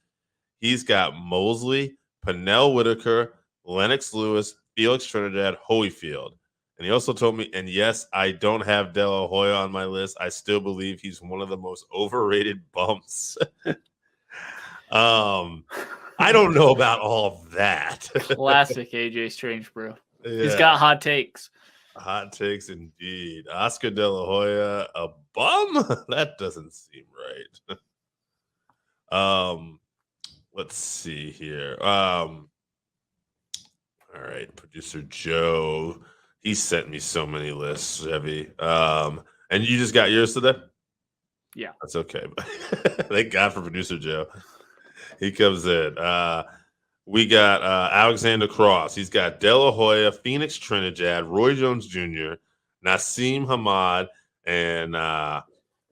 He's got Mosley, Pernell Whitaker, Lennox Lewis, Felix Trinidad, Holyfield. And he also told me, and yes, I don't have De La Hoya on my list. I still believe he's one of the most overrated bumps. I don't know about all of that. Classic AJ Strangebrew. Yeah. He's got hot takes. Hot takes indeed. Oscar De La Hoya, a bum? That doesn't seem right. Let's see here. All right, producer Joe. He sent me so many lists, Chevy. And you just got yours today? Yeah. That's okay. Thank God for producer Joe. He comes in. We got Alexander Cross. He's got De La Hoya, Phoenix Trinidad, Roy Jones Jr., Nassim Hamad, and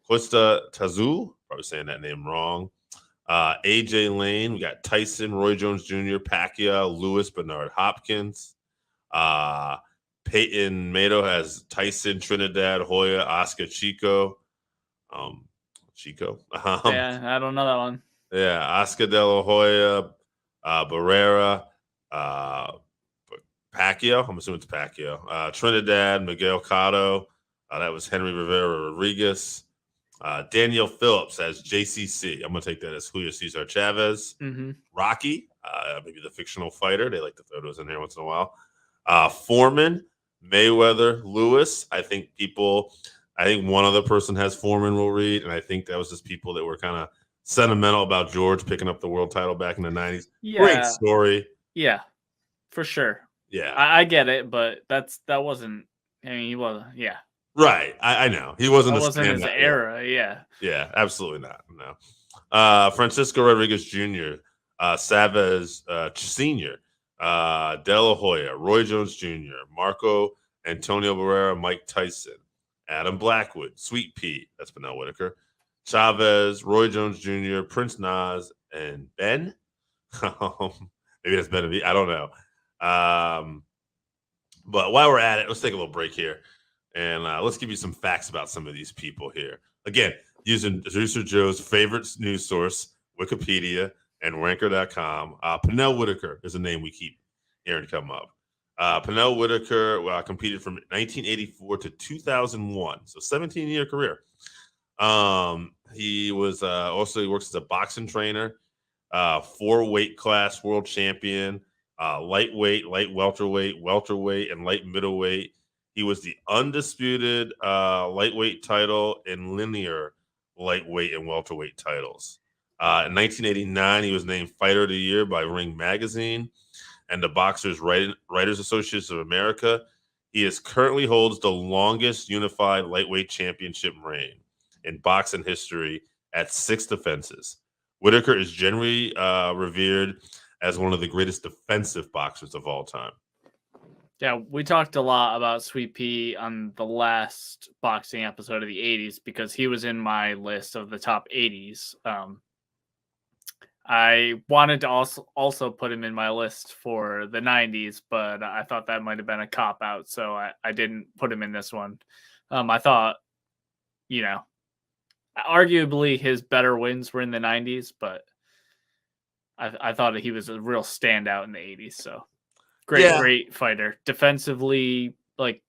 Costa Tazul. Probably saying that name wrong. AJ Lane. We got Tyson, Roy Jones Jr., Pacquiao, Lewis, Bernard Hopkins. Peyton Mato has Tyson, Trinidad, Hoya, Oscar Chico. Chico. Yeah, I don't know that one. Yeah, Oscar De La Hoya, Barrera, Pacquiao. I'm assuming it's Pacquiao. Trinidad, Miguel Cotto. That was Henry Rivera Rodriguez. Daniel Phillips as JCC. I'm going to take that as Julio Cesar Chavez. Mm-hmm. Rocky, maybe the fictional fighter. They like to throw those in there once in a while. Foreman, Mayweather, Lewis. I think one other person has Foreman will read, and I think that was just people that were kind of sentimental about George picking up the world title back in the 90s. Yeah. Great story. Yeah, for sure. Yeah. I get it, but that wasn't, I mean, he wasn't, yeah. Right. I know. He wasn't his era, yeah. Yeah, absolutely not. No. Francisco Rodriguez Jr., Savez Sr., De La Hoya, Roy Jones Jr., Marco Antonio Barrera, Mike Tyson, Adam Blackwood, Sweet Pea, that's Benel Whitaker, Chavez, Roy Jones Jr., Prince Nas, and Ben. Maybe that's Ben. I don't know. But while we're at it, let's take a little break here. And let's give you some facts about some of these people here. Again, using Producer Joe's favorite news source, Wikipedia and Ranker.com. Pernell Whitaker is a name we keep hearing come up. Pernell Whitaker competed from 1984 to 2001, so 17-year career. He was he works as a boxing trainer, 4-weight class world champion, lightweight, light welterweight, and light middleweight. He was the undisputed lightweight title in linear lightweight and welterweight titles. In 1989, he was named Fighter of the Year by Ring Magazine and the Boxers Writers Association of America. He currently holds the longest unified lightweight championship reign in boxing history at 6 defenses. Whitaker is generally revered as one of the greatest defensive boxers of all time. Yeah, we talked a lot about Sweet Pea on the last boxing episode of the 80s because he was in my list of the top 80s. I wanted to also put him in my list for the 90s, but I thought that might have been a cop-out, so I didn't put him in this one. I thought, arguably his better wins were in the 90s, but I thought he was a real standout in the 80s, so... Great fighter. Defensively, like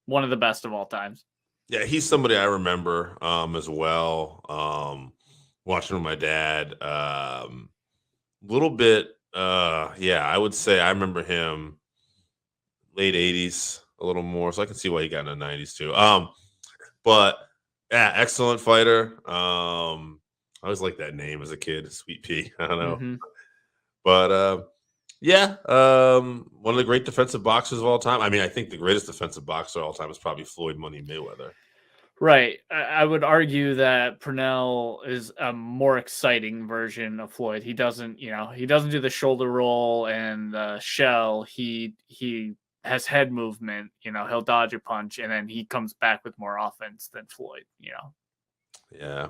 one of the best of all times. Yeah, he's somebody I remember as well. Watching with my dad. Little bit, I would say I remember him late 80s a little more, so I can see why he got in the 90s too. But yeah, excellent fighter. I always liked that name as a kid, Sweet Pea. I don't know. Mm-hmm. But one of the great defensive boxers of all time. I mean, I think the greatest defensive boxer of all time is probably Floyd Money Mayweather. Right. I would argue that Pernell is a more exciting version of Floyd. He doesn't do the shoulder roll and the shell. He has head movement. He'll dodge a punch and then he comes back with more offense than Floyd. Yeah.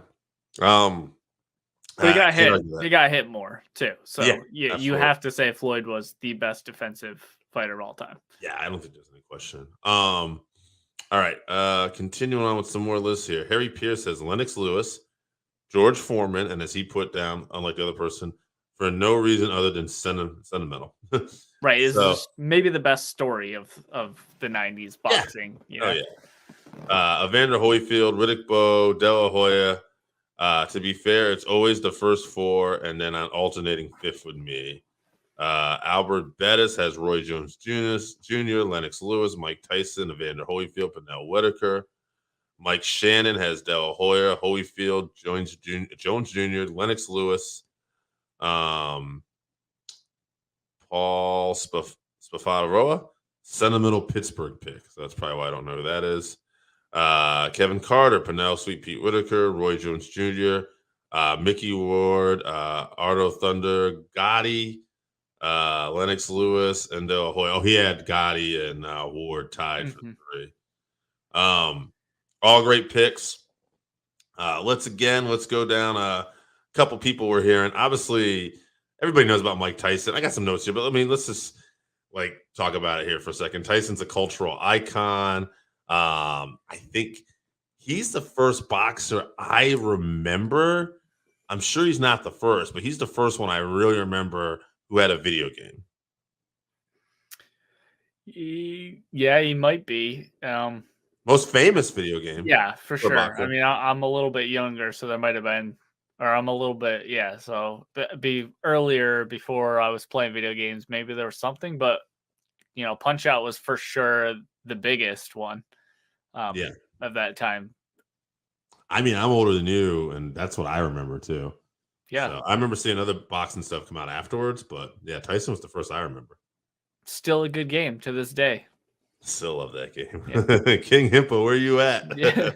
But he got hit. He got hit more too. So you have to say Floyd was the best defensive fighter of all time. Yeah, I don't think there's any question. All right. Continuing on with some more lists here. Harry Pierce says Lennox Lewis, George Foreman, and as he put down, unlike the other person, for no reason other than sentimental. Right. Is maybe the best story of the 90s boxing. Yeah. Evander Holyfield, Riddick Bowe, De La Hoya. To be fair, it's always the first 4, and then an alternating 5th with me. Albert Bettis has Roy Jones Jr., Lennox Lewis, Mike Tyson, Evander Holyfield, Pernell Whitaker. Mike Shannon has De La Hoya, Holyfield, Jones Jr., Lennox Lewis. Paul Spafararoa, sentimental Pittsburgh pick. So that's probably why I don't know who that is. Kevin Carter, Pernell, Sweet Pete Whitaker, Roy Jones Jr., Mickey Ward, Ardo Thunder, Gotti, Lennox Lewis, and De La Hoya. Oh, he had Gotti and Ward tied for 3. All great picks. Let's go down couple people we're hearing. Obviously, everybody knows about Mike Tyson. I got some notes here, but I mean, let's just like talk about it here for a second. Tyson's a cultural icon. I think he's the first boxer I remember. I'm sure he's not the first, but he's the first one I really remember who had a video game. Yeah, he might be. Most famous video game. Yeah, for sure. boxer. I mean, I'm a little bit younger, so there might have been, or I'm a little bit, yeah. So be earlier before I was playing video games, maybe there was something, but Punch Out was for sure the biggest one. Of that time. I mean, I'm older than you, and that's what I remember too. Yeah, so I remember seeing other boxing stuff come out afterwards, but yeah, Tyson was the first I remember. Still a good game to this day. Still love that game. Yeah. King Himpo, where you at? Yeah.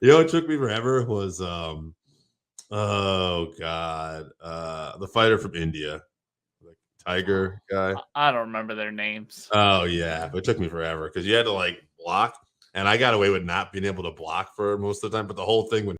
It took me forever was oh god, the fighter from India, the tiger guy. I don't remember their names. Oh yeah, but it took me forever because you had to like block, and I got away with not being able to block for most of the time. But the whole thing when